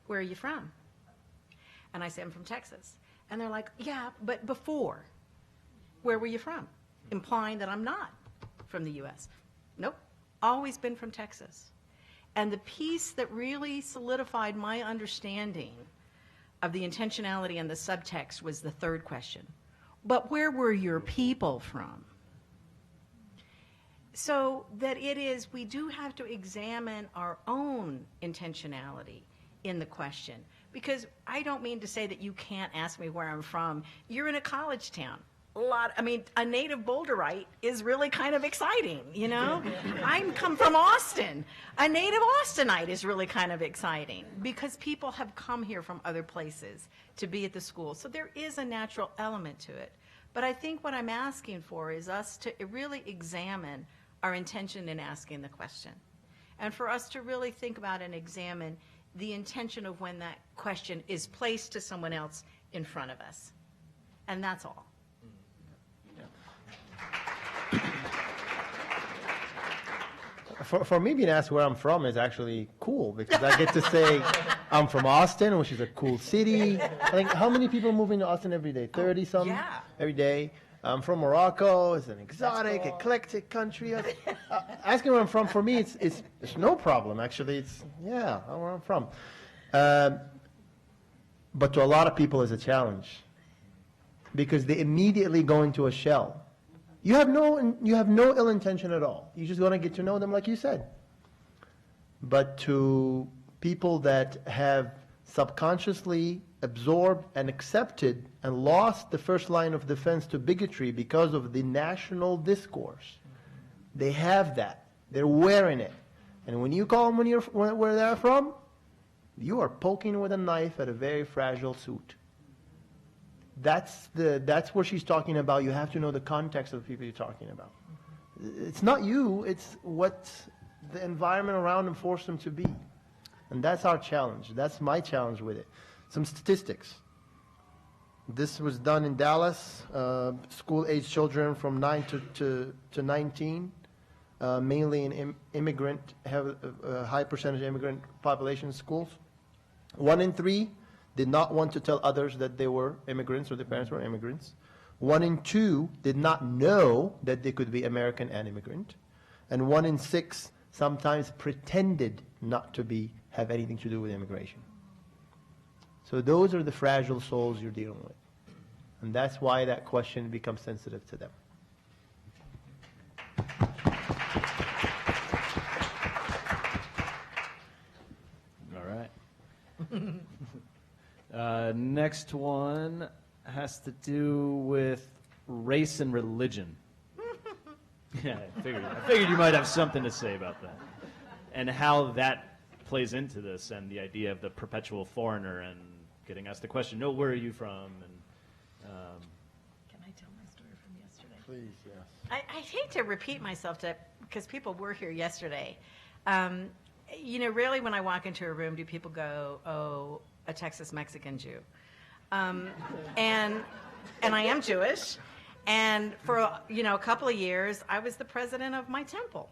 where are you from? And I say, I'm from Texas. And they're like, yeah, but before, where were you from? Implying that I'm not from the U.S. Nope, always been from Texas. And the piece that really solidified my understanding of the intentionality and the subtext was the third question. But where were your people from? So that we do have to examine our own intentionality in the question. Because I don't mean to say that you can't ask me where I'm from. You're in a college town. A native Boulderite is really kind of exciting, I come from Austin. A native Austinite is really kind of exciting because people have come here from other places to be at the school. So there is a natural element to it. But I think what I'm asking for is us to really examine our intention in asking the question. and for us to really think about and examine the intention of when that question is placed to someone else in front of us. And that's all. For me, being asked where I'm from is actually cool because I get to say I'm from Austin, which is a cool city. I think how many people move into Austin every day? 30-some yeah. every day. I'm from Morocco. It's an exotic, eclectic country. Asking where I'm from, for me, it's no problem, actually. It's, yeah, where I'm from. But to a lot of people, it's a challenge because they immediately go into a shell. You have no ill intention at all. You just want to get to know them, like you said. But to people that have subconsciously absorbed and accepted and lost the first line of defense to bigotry because of the national discourse, they have that. They're wearing it. And when you call them where they're from, you are poking with a knife at a very fragile suit. That's what she's talking about. You have to know the context of the people you're talking about. It's not you, it's what the environment around them forced them to be. And that's our challenge. That's my challenge with it. Some statistics. This was done in Dallas, school-age children from 9 to 19, mainly in immigrant, have a high percentage of immigrant population in schools. 1 in 3 did not want to tell others that they were immigrants or their parents were immigrants. 1 in 2 did not know that they could be American and immigrant. And 1 in 6 sometimes pretended not to have anything to do with immigration. So those are the fragile souls you're dealing with. And that's why that question becomes sensitive to them. All right. Next one has to do with race and religion. Yeah, I figured you might have something to say about that. And how that plays into this and the idea of the perpetual foreigner and getting asked the question, no, where are you from? And Can I tell my story from yesterday? Please, yes. I hate to repeat myself because people were here yesterday. Rarely when I walk into a room do people go, oh, a Texas Mexican Jew. And I am Jewish. And for, a couple of years, I was the president of my temple.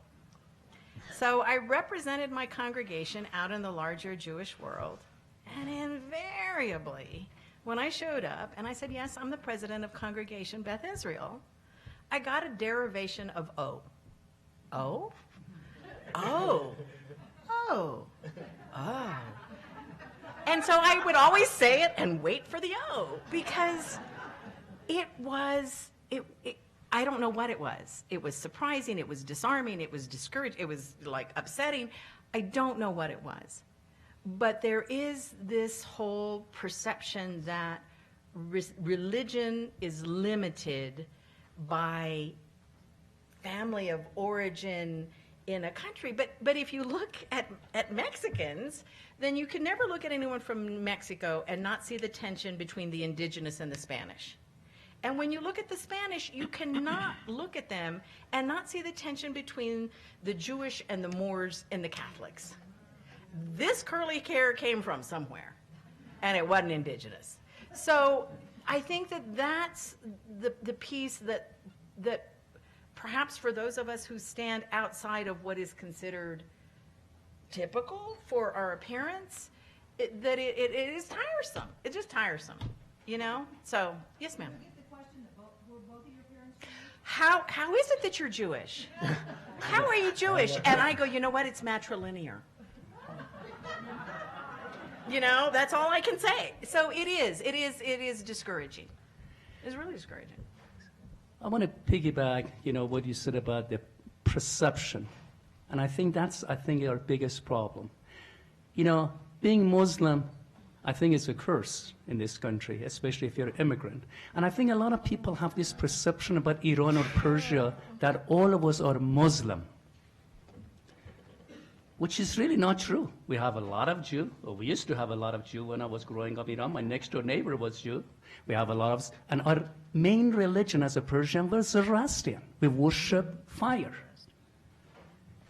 So I represented my congregation out in the larger Jewish world. And invariably, when I showed up and I said, yes, I'm the president of Congregation Beth Israel, I got a derivation of O. O? Oh. Oh. Oh. And so I would always say it and wait for the O because I don't know what it was. It was surprising, it was disarming, it was discouraging, it was like upsetting. I don't know what it was. But there is this whole perception that religion is limited by family of origin in a country. But if you look at Mexicans, then you can never look at anyone from Mexico and not see the tension between the indigenous and the Spanish. And when you look at the Spanish, you cannot look at them and not see the tension between the Jewish and the Moors and the Catholics. This curly hair came from somewhere, and it wasn't indigenous. So I think that's the piece that perhaps for those of us who stand outside of what is considered typical for our appearance, it is tiresome. It's just tiresome, So, yes, ma'am. How is it that you're Jewish? How are you Jewish? And I go, you know what? It's matrilinear. That's all I can say. So it is discouraging. It's really discouraging. I want to piggyback, what you said about the perception. And I think that's our biggest problem. Being Muslim, I think it's a curse in this country, especially if you're an immigrant. And I think a lot of people have this perception about Iran or Persia that all of us are Muslim, which is really not true. We have a lot of Jew, or we used to have a lot of Jew when I was growing up in Iran. My next door neighbor was Jew. We have a lot of, and our main religion as a Persian was Zoroastrian. We worship fire.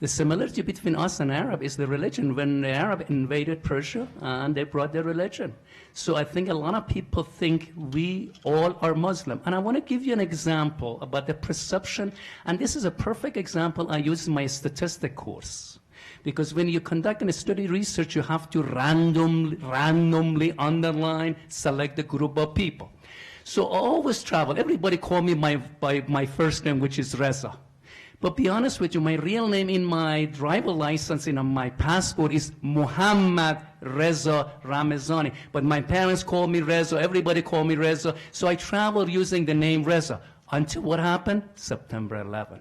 The similarity between us and Arab is the religion. When the Arab invaded Persia, and they brought their religion. So I think a lot of people think we all are Muslim. And I want to give you an example about the perception. And this is a perfect example I use in my statistic course. Because when you conduct a study research, you have to randomly underline, select a group of people. So I always travel. Everybody call me by my first name, which is Reza. But be honest with you, my real name in my driver license and on my passport is Muhammad Reza Ramazan. But my parents call me Reza, everybody call me Reza. So I travel using the name Reza. Until what happened? September 11.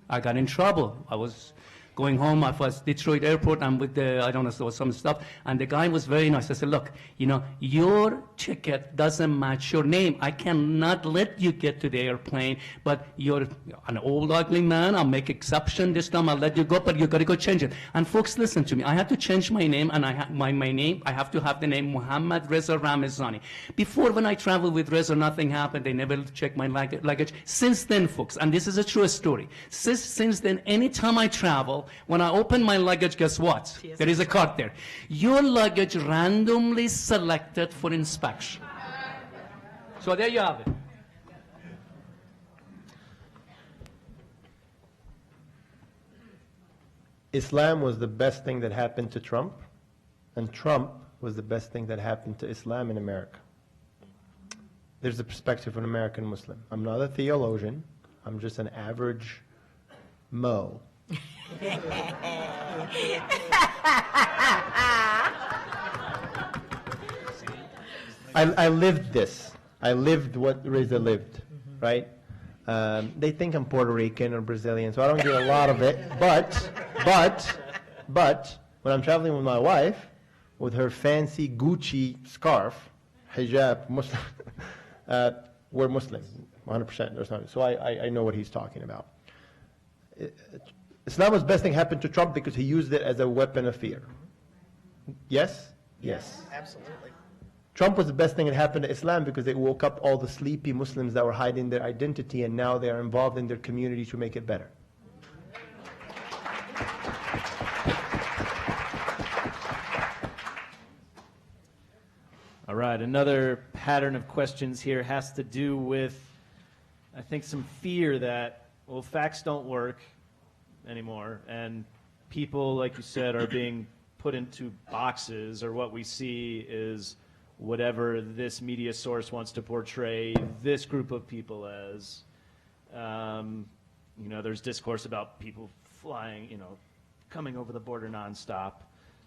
I got in trouble. I was going home, I was Detroit airport, and with the, I don't know, there was some stuff, and the guy was very nice. I said, look, you know, your ticket doesn't match your name. I cannot let you get to the airplane, but you're an old, ugly man. I'll make exception this time. I'll let you go, but you got to go change it. And folks, listen to me. I had to change my name, and my name, I have to have the name Muhammad Reza Ramazani. Before, when I traveled with Reza, nothing happened. They never checked my luggage. Since then, folks, and this is a true story, since then, anytime I travel, when I open my luggage, guess what? There is a card there. Your luggage randomly selected for inspection. So there you have it. Islam was the best thing that happened to Trump, and Trump was the best thing that happened to Islam in America. There's the perspective of an American Muslim. I'm not a theologian. I'm just an average Mo. I lived this. I lived what Reza lived, right? They think I'm Puerto Rican or Brazilian, so I don't get a lot of it. But when I'm traveling with my wife, with her fancy Gucci scarf, hijab, Muslim, we're Muslim, 100%. There's no, so I know what he's talking about. Islam was the best thing happened to Trump because he used it as a weapon of fear. Yes? Yes. Absolutely. Trump was the best thing that happened to Islam because it woke up all the sleepy Muslims that were hiding their identity, and now they are involved in their community to make it better. All right, another pattern of questions here has to do with, I think, some fear that, well, facts don't work anymore, and people, like you said, are being put into boxes, or what we see is whatever this media source wants to portray this group of people as. You know, there's discourse about people flying, you know, coming over the border nonstop.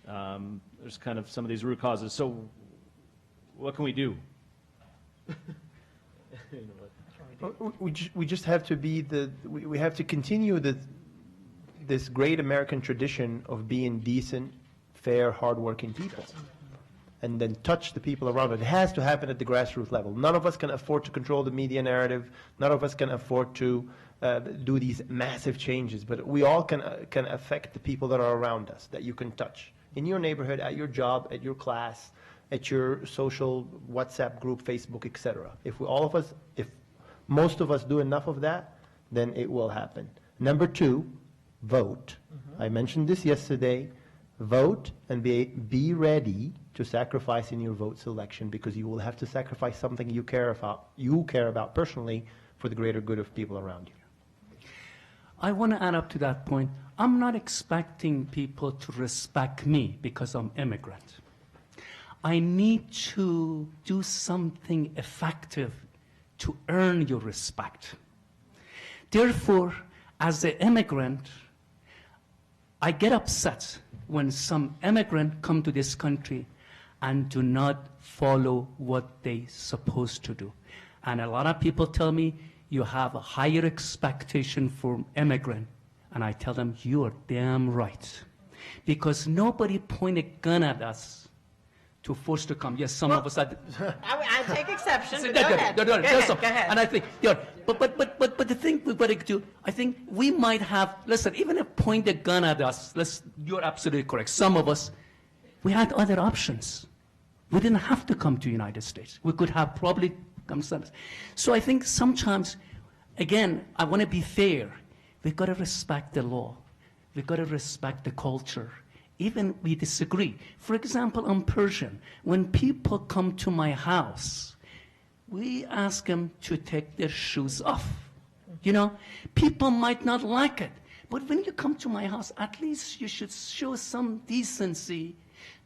There's kind of some of these root causes. So what can we do? We just have to be we have to continue this great American tradition of being decent, fair, hardworking people, and then touch the people around it. It has to happen at the grassroots level. None of us can afford to control the media narrative. None of us can afford to do these massive changes, but we all can affect the people that are around us, that you can touch. In your neighborhood, at your job, at your class, at your social WhatsApp group, Facebook, etc. If most of us do enough of that, then it will happen. Number two, vote. I mentioned this yesterday. Vote and be ready to sacrifice in your vote selection, because you will have to sacrifice something you care about personally for the greater good of people around you. I want to add up to that point. I'm not expecting people to respect me because I'm immigrant. I need to do something effective to earn your respect. Therefore, as an immigrant, I get upset when some immigrant come to this country and do not follow what they supposed to do. And a lot of people tell me, you have a higher expectation for immigrant. And I tell them, you are damn right. Because nobody pointed a gun at us to force to come. Yes, some of us had. I take exception. Go ahead. ahead. Go ahead. And I think, but the thing we've got to do, I think we might have, listen, even if point a gun at us, you're absolutely correct. Some of us, we had other options. We didn't have to come to the United States. We could have probably come somewhere. So I think sometimes, again, I want to be fair. We've got to respect the law. We got to respect the culture. Even we disagree. For example, I'm Persian. When people come to my house, we ask them to take their shoes off. You know, people might not like it, but when you come to my house, at least you should show some decency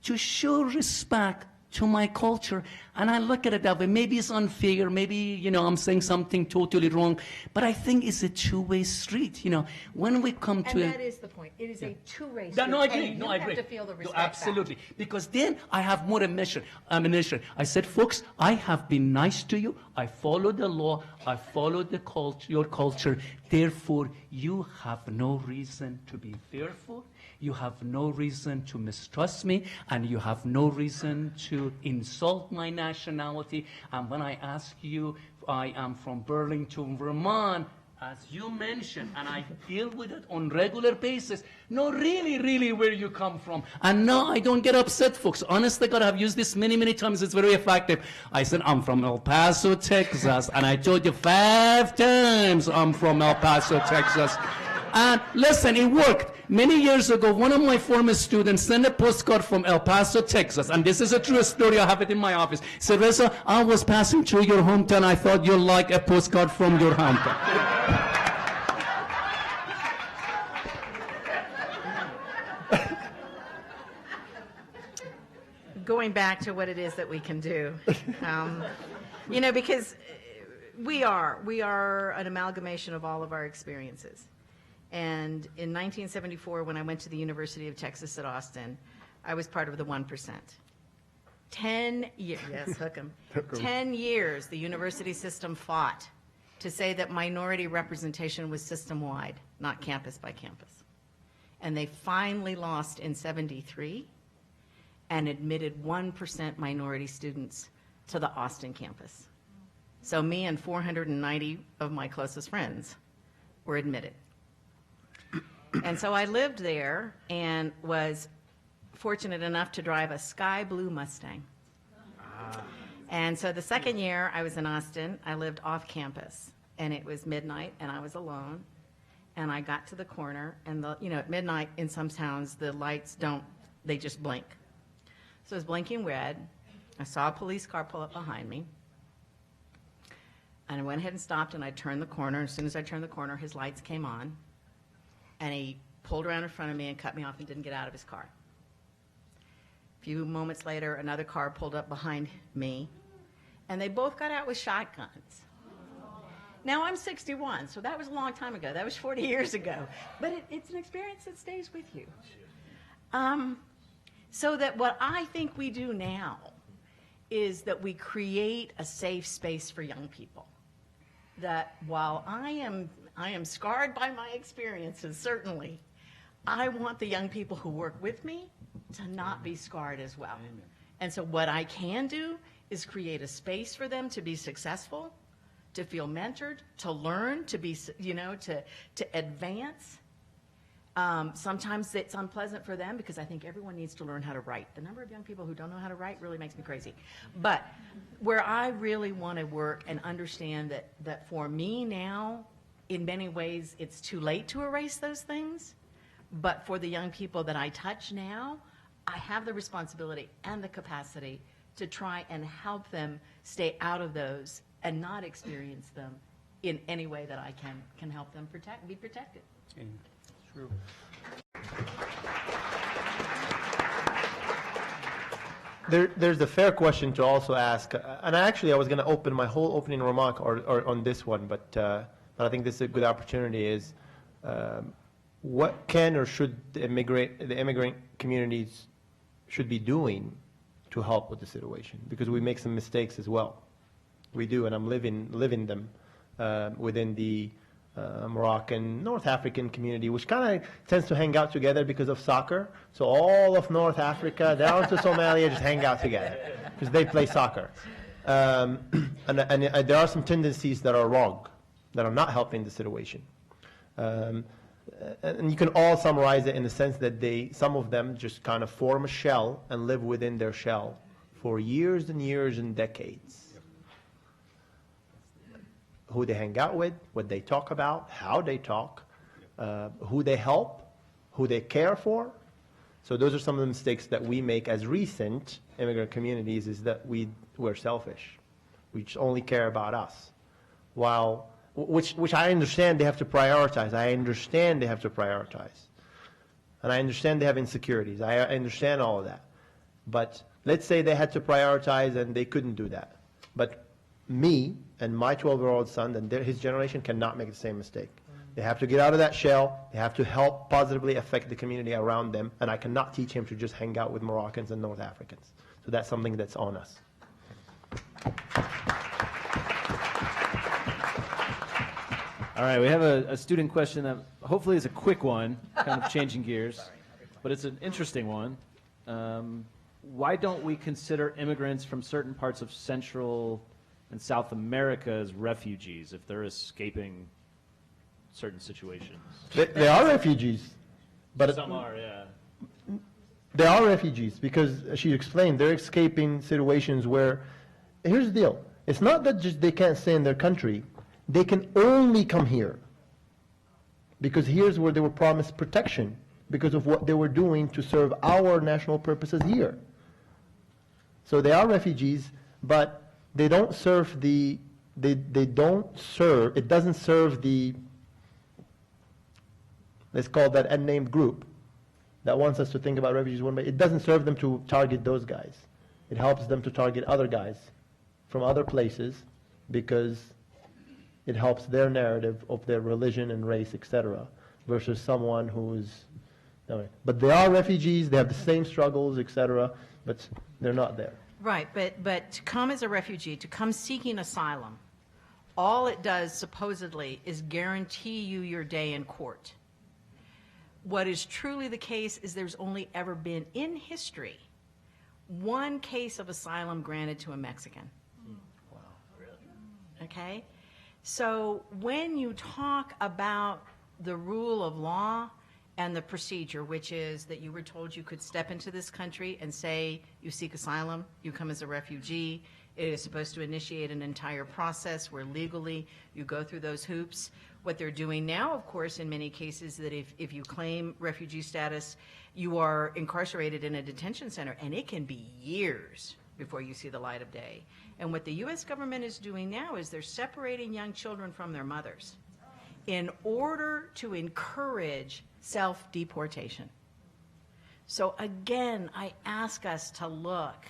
to show respect to my culture. And I look at it that way. Maybe it's unfair. Maybe, you know, I'm saying something totally wrong. But I think it's a two-way street. You know, when we come to... And that is the point. It is a two-way No, street. no, I agree. And No, you I have agree. to feel the No, respect absolutely. back. Because then I have more ammunition. I said, folks, I have been nice to you. I follow the law. I follow the your culture. Therefore, you have no reason to be fearful. You have no reason to mistrust me, and you have no reason to insult my nationality. And when I ask you, I am from Burlington, Vermont, as you mentioned, and I deal with it on regular basis. No, really, really, where you come from. And no, I don't get upset, folks. Honest to God, I've used this many, many times. It's very effective. I said, I'm from El Paso, Texas. And I told you 5 times I'm from El Paso, Texas. And listen, it worked. Many years ago, one of my former students sent a postcard from El Paso, Texas, and this is a true story. I have it in my office. He said, Reza, I was passing through your hometown. I thought you'd like a postcard from your hometown. Going back to what it is that we can do. You know, because we are an amalgamation of all of our experiences. And in 1974, when I went to the University of Texas at Austin, I was part of the 1%. 10 years, yes, hook 'em. 10 years the university system fought to say that minority representation was system-wide, not campus by campus. And they finally lost in 73 and admitted 1% minority students to the Austin campus. So me and 490 of my closest friends were admitted. And so I lived there and was fortunate enough to drive a sky blue Mustang. And so the second year I was in Austin, I lived off campus, and it was midnight and I was alone. And I got to the corner, and you know, at midnight in some towns, the lights they just blink. So I was blinking red. I saw a police car pull up behind me. And I went ahead and stopped, and I turned the corner. As soon as I turned the corner, his lights came on. And he pulled around in front of me and cut me off and didn't get out of his car. A few moments later, another car pulled up behind me, and they both got out with shotguns. Now, I'm 61, so that was a long time ago. That was 40 years ago. But it's an experience that stays with you. So that what I think we do now is that we create a safe space for young people. That while I am scarred by my experiences, certainly, I want the young people who work with me to not be scarred as well. Amen. And so what I can do is create a space for them to be successful, to feel mentored, to learn, to be, you know, to advance. Sometimes it's unpleasant for them because I think everyone needs to learn how to write. The number of young people who don't know how to write really makes me crazy. But where I really want to work and understand that for me now, in many ways, it's too late to erase those things. But for the young people that I touch now, I have the responsibility and the capacity to try and help them stay out of those and not experience them in any way that I can help them be protected. True. There's a fair question to also ask, and I was going to open my whole opening remark or on this one, but I think this is a good opportunity. Is what can or should the immigrant communities should be doing to help with the situation? Because we make some mistakes as well. We do, and I'm living them within the Moroccan, North African community, which kind of tends to hang out together because of soccer. So all of North Africa down to Somalia just hang out together because they play soccer. And there are some tendencies that are wrong, that are not helping the situation. And you can all summarize it in the sense that some of them just kind of form a shell and live within their shell for years and years and decades. Who they hang out with, what they talk about, how they talk, who they help, who they care for. So those are some of the mistakes that we make as recent immigrant communities, is that we're selfish. We just only care about us. Which I understand they have to prioritize. I understand they have to prioritize. And I understand they have insecurities. I understand all of that. But let's say they had to prioritize and they couldn't do that. But me and my 12-year-old son and his generation cannot make the same mistake. They have to get out of that shell. They have to help positively affect the community around them. And I cannot teach him to just hang out with Moroccans and North Africans. So that's something that's on us. All right, we have a student question that hopefully is a quick one, kind of changing gears, but it's an interesting one. Why don't we consider immigrants from certain parts of Central and South America as refugees if they're escaping certain situations? They are refugees. But some are, yeah. They are refugees because, as she explained, they're escaping situations where, here's the deal. It's not that just they can't stay in their country. They can only come here because here's where they were promised protection because of what they were doing to serve our national purposes here. So they are refugees, but they don't serve the, they don't serve, it doesn't serve the, let's call that unnamed group that wants us to think about refugees one way. It doesn't serve them to target those guys. It helps them to target other guys from other places because it helps their narrative of their religion and race, etc., versus someone who's, but they are refugees, they have the same struggles, etc., but they're not there. Right, but to come as a refugee, to come seeking asylum, all it does supposedly is guarantee you your day in court. What is truly the case is there's only ever been in history one case of asylum granted to a Mexican. Wow, really? Okay? So when you talk about the rule of law and the procedure, which is that you were told you could step into this country and say you seek asylum, you come as a refugee, it is supposed to initiate an entire process where legally you go through those hoops. What they're doing now, of course, in many cases, that if you claim refugee status, you are incarcerated in a detention center, and it can be years before you see the light of day. And what the U.S. government is doing now is they're separating young children from their mothers in order to encourage self-deportation. So again, I ask us to look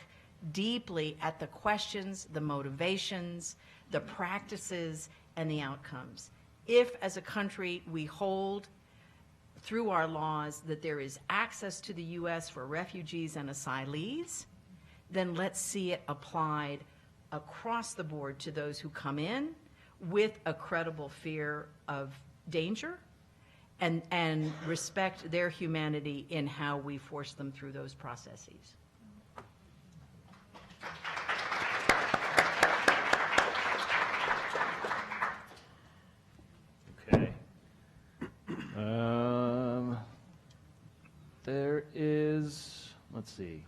deeply at the questions, the motivations, the practices, and the outcomes. If, as a country, we hold through our laws that there is access to the U.S. for refugees and asylees, then let's see it applied across the board to those who come in with a credible fear of danger and respect their humanity in how we force them through those processes. Okay. There is, let's see,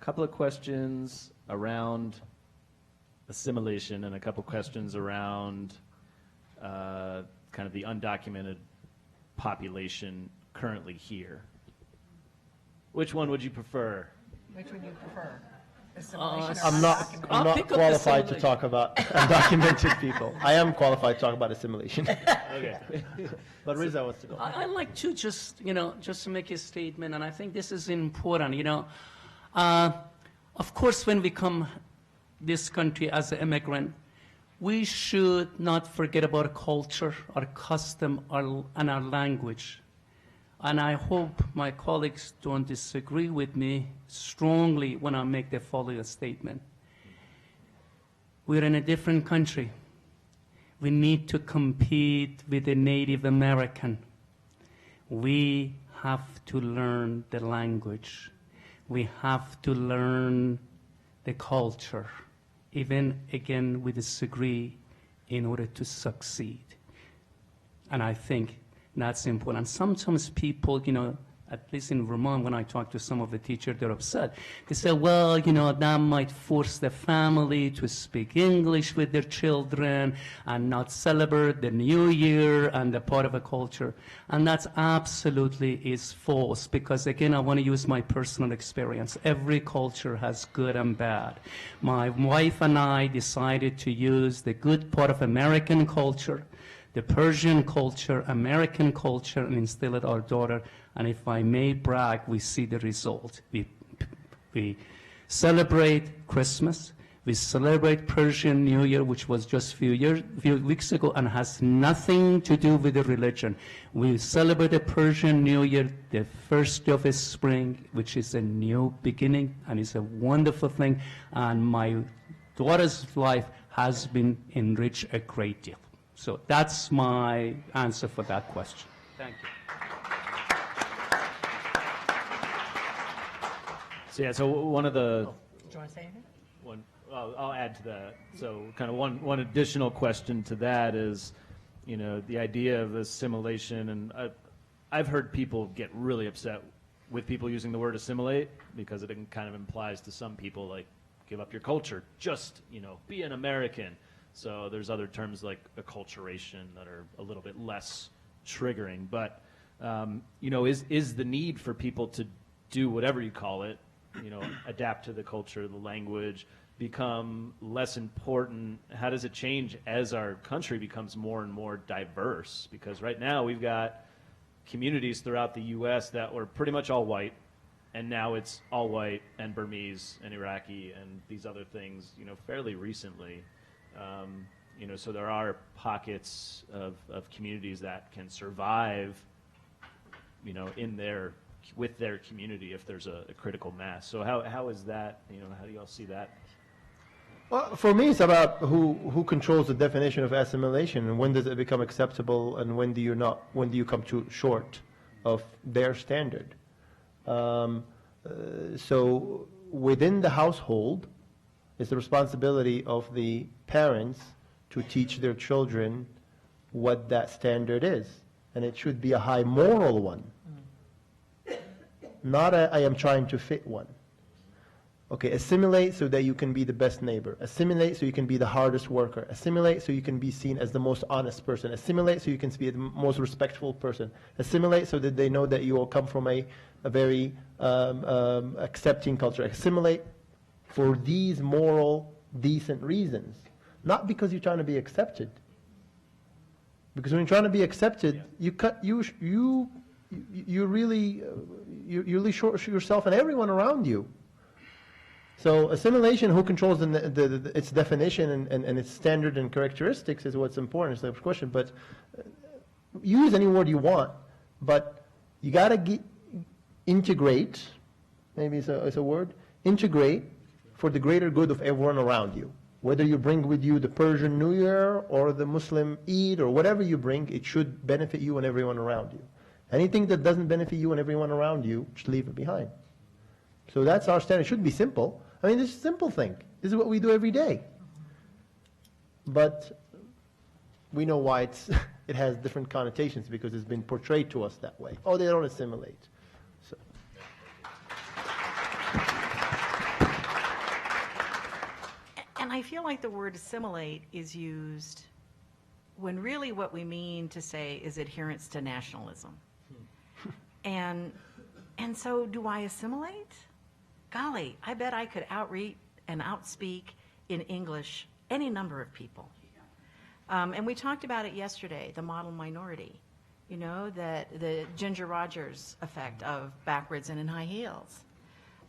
a couple of questions around assimilation and a couple questions around kind of the undocumented population currently here. Which one would you prefer? Which would you prefer? Assimilation or I'm not pick up qualified to assimilation. talk about undocumented people. I am qualified to talk about assimilation. Okay. But Reza wants to go. I like to just to make a statement, and I think this is important, Of course, when we come this country as an immigrant, we should not forget about our culture, our custom, and our language. And I hope my colleagues don't disagree with me strongly when I make the following statement. We're in a different country. We need to compete with the Native American. We have to learn the language. We have to learn the culture. Even, again, we disagree in order to succeed. And I think that's important. Sometimes people, At least in Vermont, when I talk to some of the teachers, they're upset. They say, well, that might force the family to speak English with their children and not celebrate the New Year and the part of a culture. And that's absolutely is false, because again, I want to use my personal experience. Every culture has good and bad. My wife and I decided to use the good part of American culture, the Persian culture, American culture, and instill it our daughter. And if I may brag, we see the result. We celebrate Christmas. We celebrate Persian New Year, which was just few weeks ago, and has nothing to do with the religion. We celebrate the Persian New Year, the first of the spring, which is a new beginning, and it's a wonderful thing. And my daughter's life has been enriched a great deal. So that's my answer for that question. Thank you. So yeah, so one of the Do you want to say anything? I'll add to that. So kind of one additional question to that is, the idea of assimilation, and I've heard people get really upset with people using the word assimilate, because it kind of implies to some people, like, give up your culture, just, be an American. So there's other terms like acculturation that are a little bit less triggering. But, is the need for people to do whatever you call it, adapt to the culture, the language, become less important? How does it change as our country becomes more and more diverse? Because right now we've got communities throughout the U.S. that were pretty much all white, and now it's all white and Burmese and Iraqi and these other things, fairly recently. So there are pockets of communities that can survive, with their community if there's a critical mass. So how is that, how do you all see that? Well, for me, it's about who controls the definition of assimilation, and when does it become acceptable, and when do you come too short of their standard. So within the household, it's the responsibility of the parents to teach their children what that standard is. And it should be a high moral one, not a I am trying to fit one. Okay, assimilate so that you can be the best neighbor. Assimilate so you can be the hardest worker. Assimilate so you can be seen as the most honest person. Assimilate so you can be the most respectful person. Assimilate so that they know that you all come from a very accepting culture. Assimilate for these moral, decent reasons, not because you're trying to be accepted. Because when you're trying to be accepted, you really short yourself and everyone around you. So assimilation, who controls its definition and its standard and characteristics is what's important. It's the question. But use any word you want, but you got to integrate. Maybe it's a word. Integrate for the greater good of everyone around you. Whether you bring with you the Persian New Year or the Muslim Eid or whatever you bring, it should benefit you and everyone around you. Anything that doesn't benefit you and everyone around you, just leave it behind. So that's our standard. It should be simple. I mean, this is a simple thing. This is what we do every day. But we know why it has different connotations, because it's been portrayed to us that way. Oh, they don't assimilate. So. And I feel like the word assimilate is used when really what we mean to say is adherence to nationalism. And so do I assimilate? Golly, I bet I could outreach and outspeak in English any number of people. And we talked about it yesterday, the model minority, that the Ginger Rogers effect of backwards and in high heels.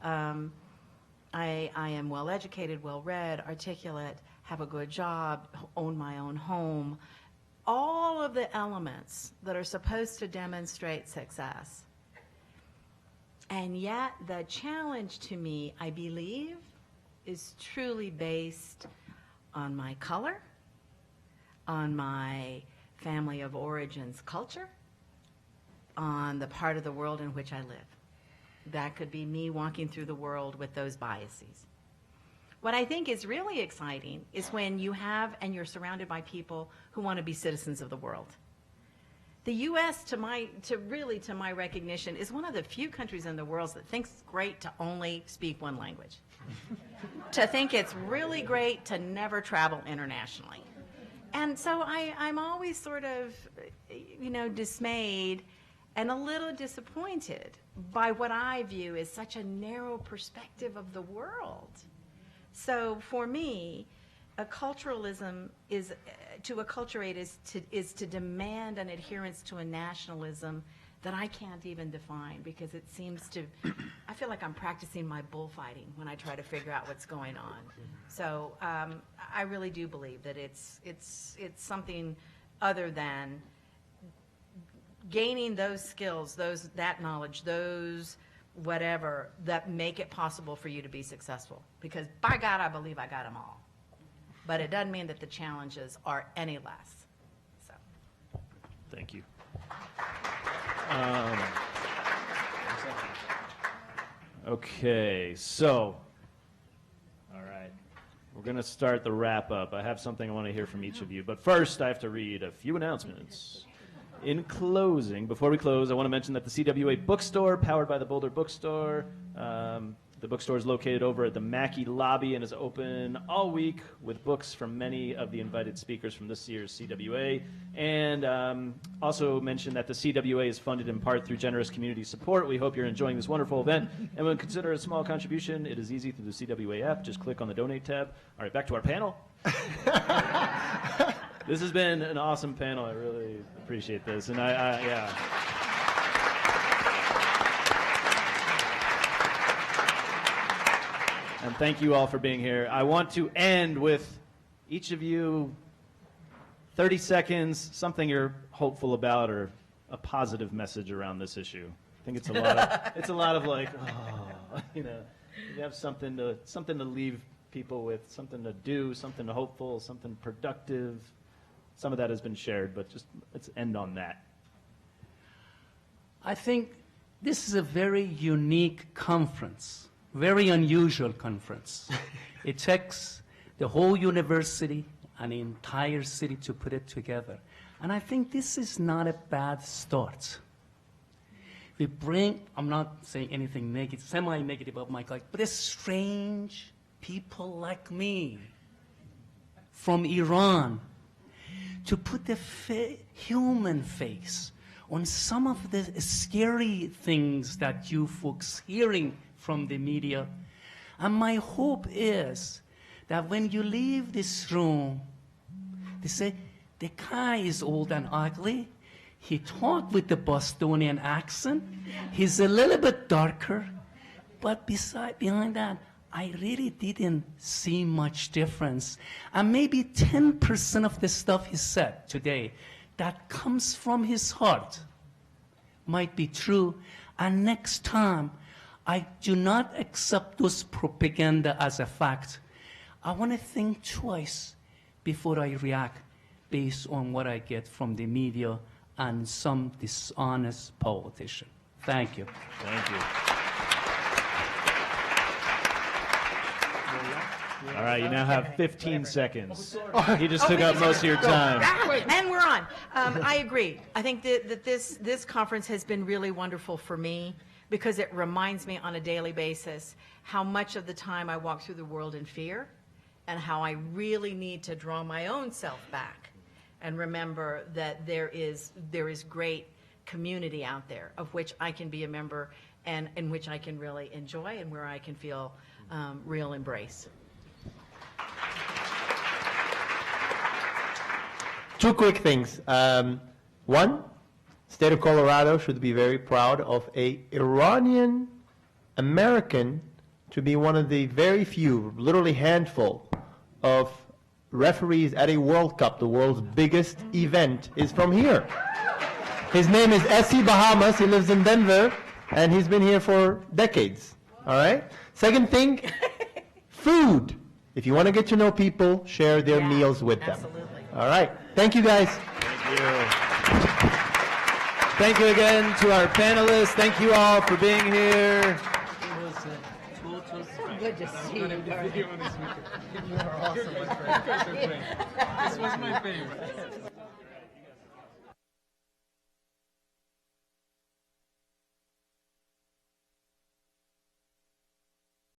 I am well educated, well read, articulate, have a good job, own my own home. All of the elements that are supposed to demonstrate success. And yet the challenge to me, I believe, is truly based on my color, on my family of origins culture, on the part of the world in which I live. That could be me walking through the world with those biases. What I think is really exciting is when you have and you're surrounded by people who want to be citizens of the world. The U.S., to my recognition, is one of the few countries in the world that thinks it's great to only speak one language. To think it's really great to never travel internationally. And so I'm always sort of, dismayed and a little disappointed by what I view as such a narrow perspective of the world. So for me, acculturalism is, to acculturate is to demand an adherence to a nationalism that I can't even define, because it seems to, I feel like I'm practicing my bullfighting when I try to figure out what's going on. So I really do believe that it's something other than gaining those skills, that knowledge, those whatever, that make it possible for you to be successful. Because by God, I believe I got them all. But it doesn't mean that the challenges are any less. So. Thank you. Okay, so, all right, we're going to start the wrap-up. I have something I want to hear from each of you, but first I have to read a few announcements. In closing, before we close, I want to mention that the CWA bookstore, powered by the Boulder bookstore, the bookstore is located over at the Mackey lobby and is open all week with books from many of the invited speakers from this year's CWA. And also mention that the CWA is funded in part through generous community support. We hope you're enjoying this wonderful event and would consider a small contribution. It is easy through the CWA app. Just click on the donate tab. All right, back to our panel. This has been an awesome panel. I really appreciate this. And yeah. And thank you all for being here. I want to end with each of you 30 seconds, something you're hopeful about or a positive message around this issue. I think it's a lot of like, you have something to leave people with, something to do, something hopeful, something productive. Some of that has been shared, but just let's end on that. I think this is a very unique conference, very unusual conference. It takes the whole university and the entire city to put it together. And I think this is not a bad start. We bring, I'm not saying anything negative, semi-negative of my colleague, but it's strange people like me from Iran to put the human face on some of the scary things that you folks hearing from the media. And my hope is that when you leave this room, they say, the guy is old and ugly. He talked with the Bostonian accent. He's a little bit darker. But behind that, I really didn't see much difference. And maybe 10% of the stuff he said today that comes from his heart might be true. And next time, I do not accept those propaganda as a fact. I want to think twice before I react based on what I get from the media and some dishonest politician. Thank you. Thank you. All right, you now have 15 seconds. He just took up most of your time. And we're on. I agree. I think that this conference has been really wonderful for me because it reminds me on a daily basis how much of the time I walk through the world in fear and how I really need to draw my own self back and remember that there is great community out there of which I can be a member and in which I can really enjoy and where I can feel real embrace. Two quick things. One, state of Colorado should be very proud of a Iranian American to be one of the very few, literally handful, of referees at a World Cup. The world's biggest event is from here. His name is Essie Bahamas. He lives in Denver, and he's been here for decades. All right? Second thing, food. If you want to get to know people, share their meals with them. Absolutely. All right. Thank you, guys. Thank you. Thank you again to our panelists. Thank you all for being here. It was a total Good to see you. You are awesome, my friend. This was my favorite.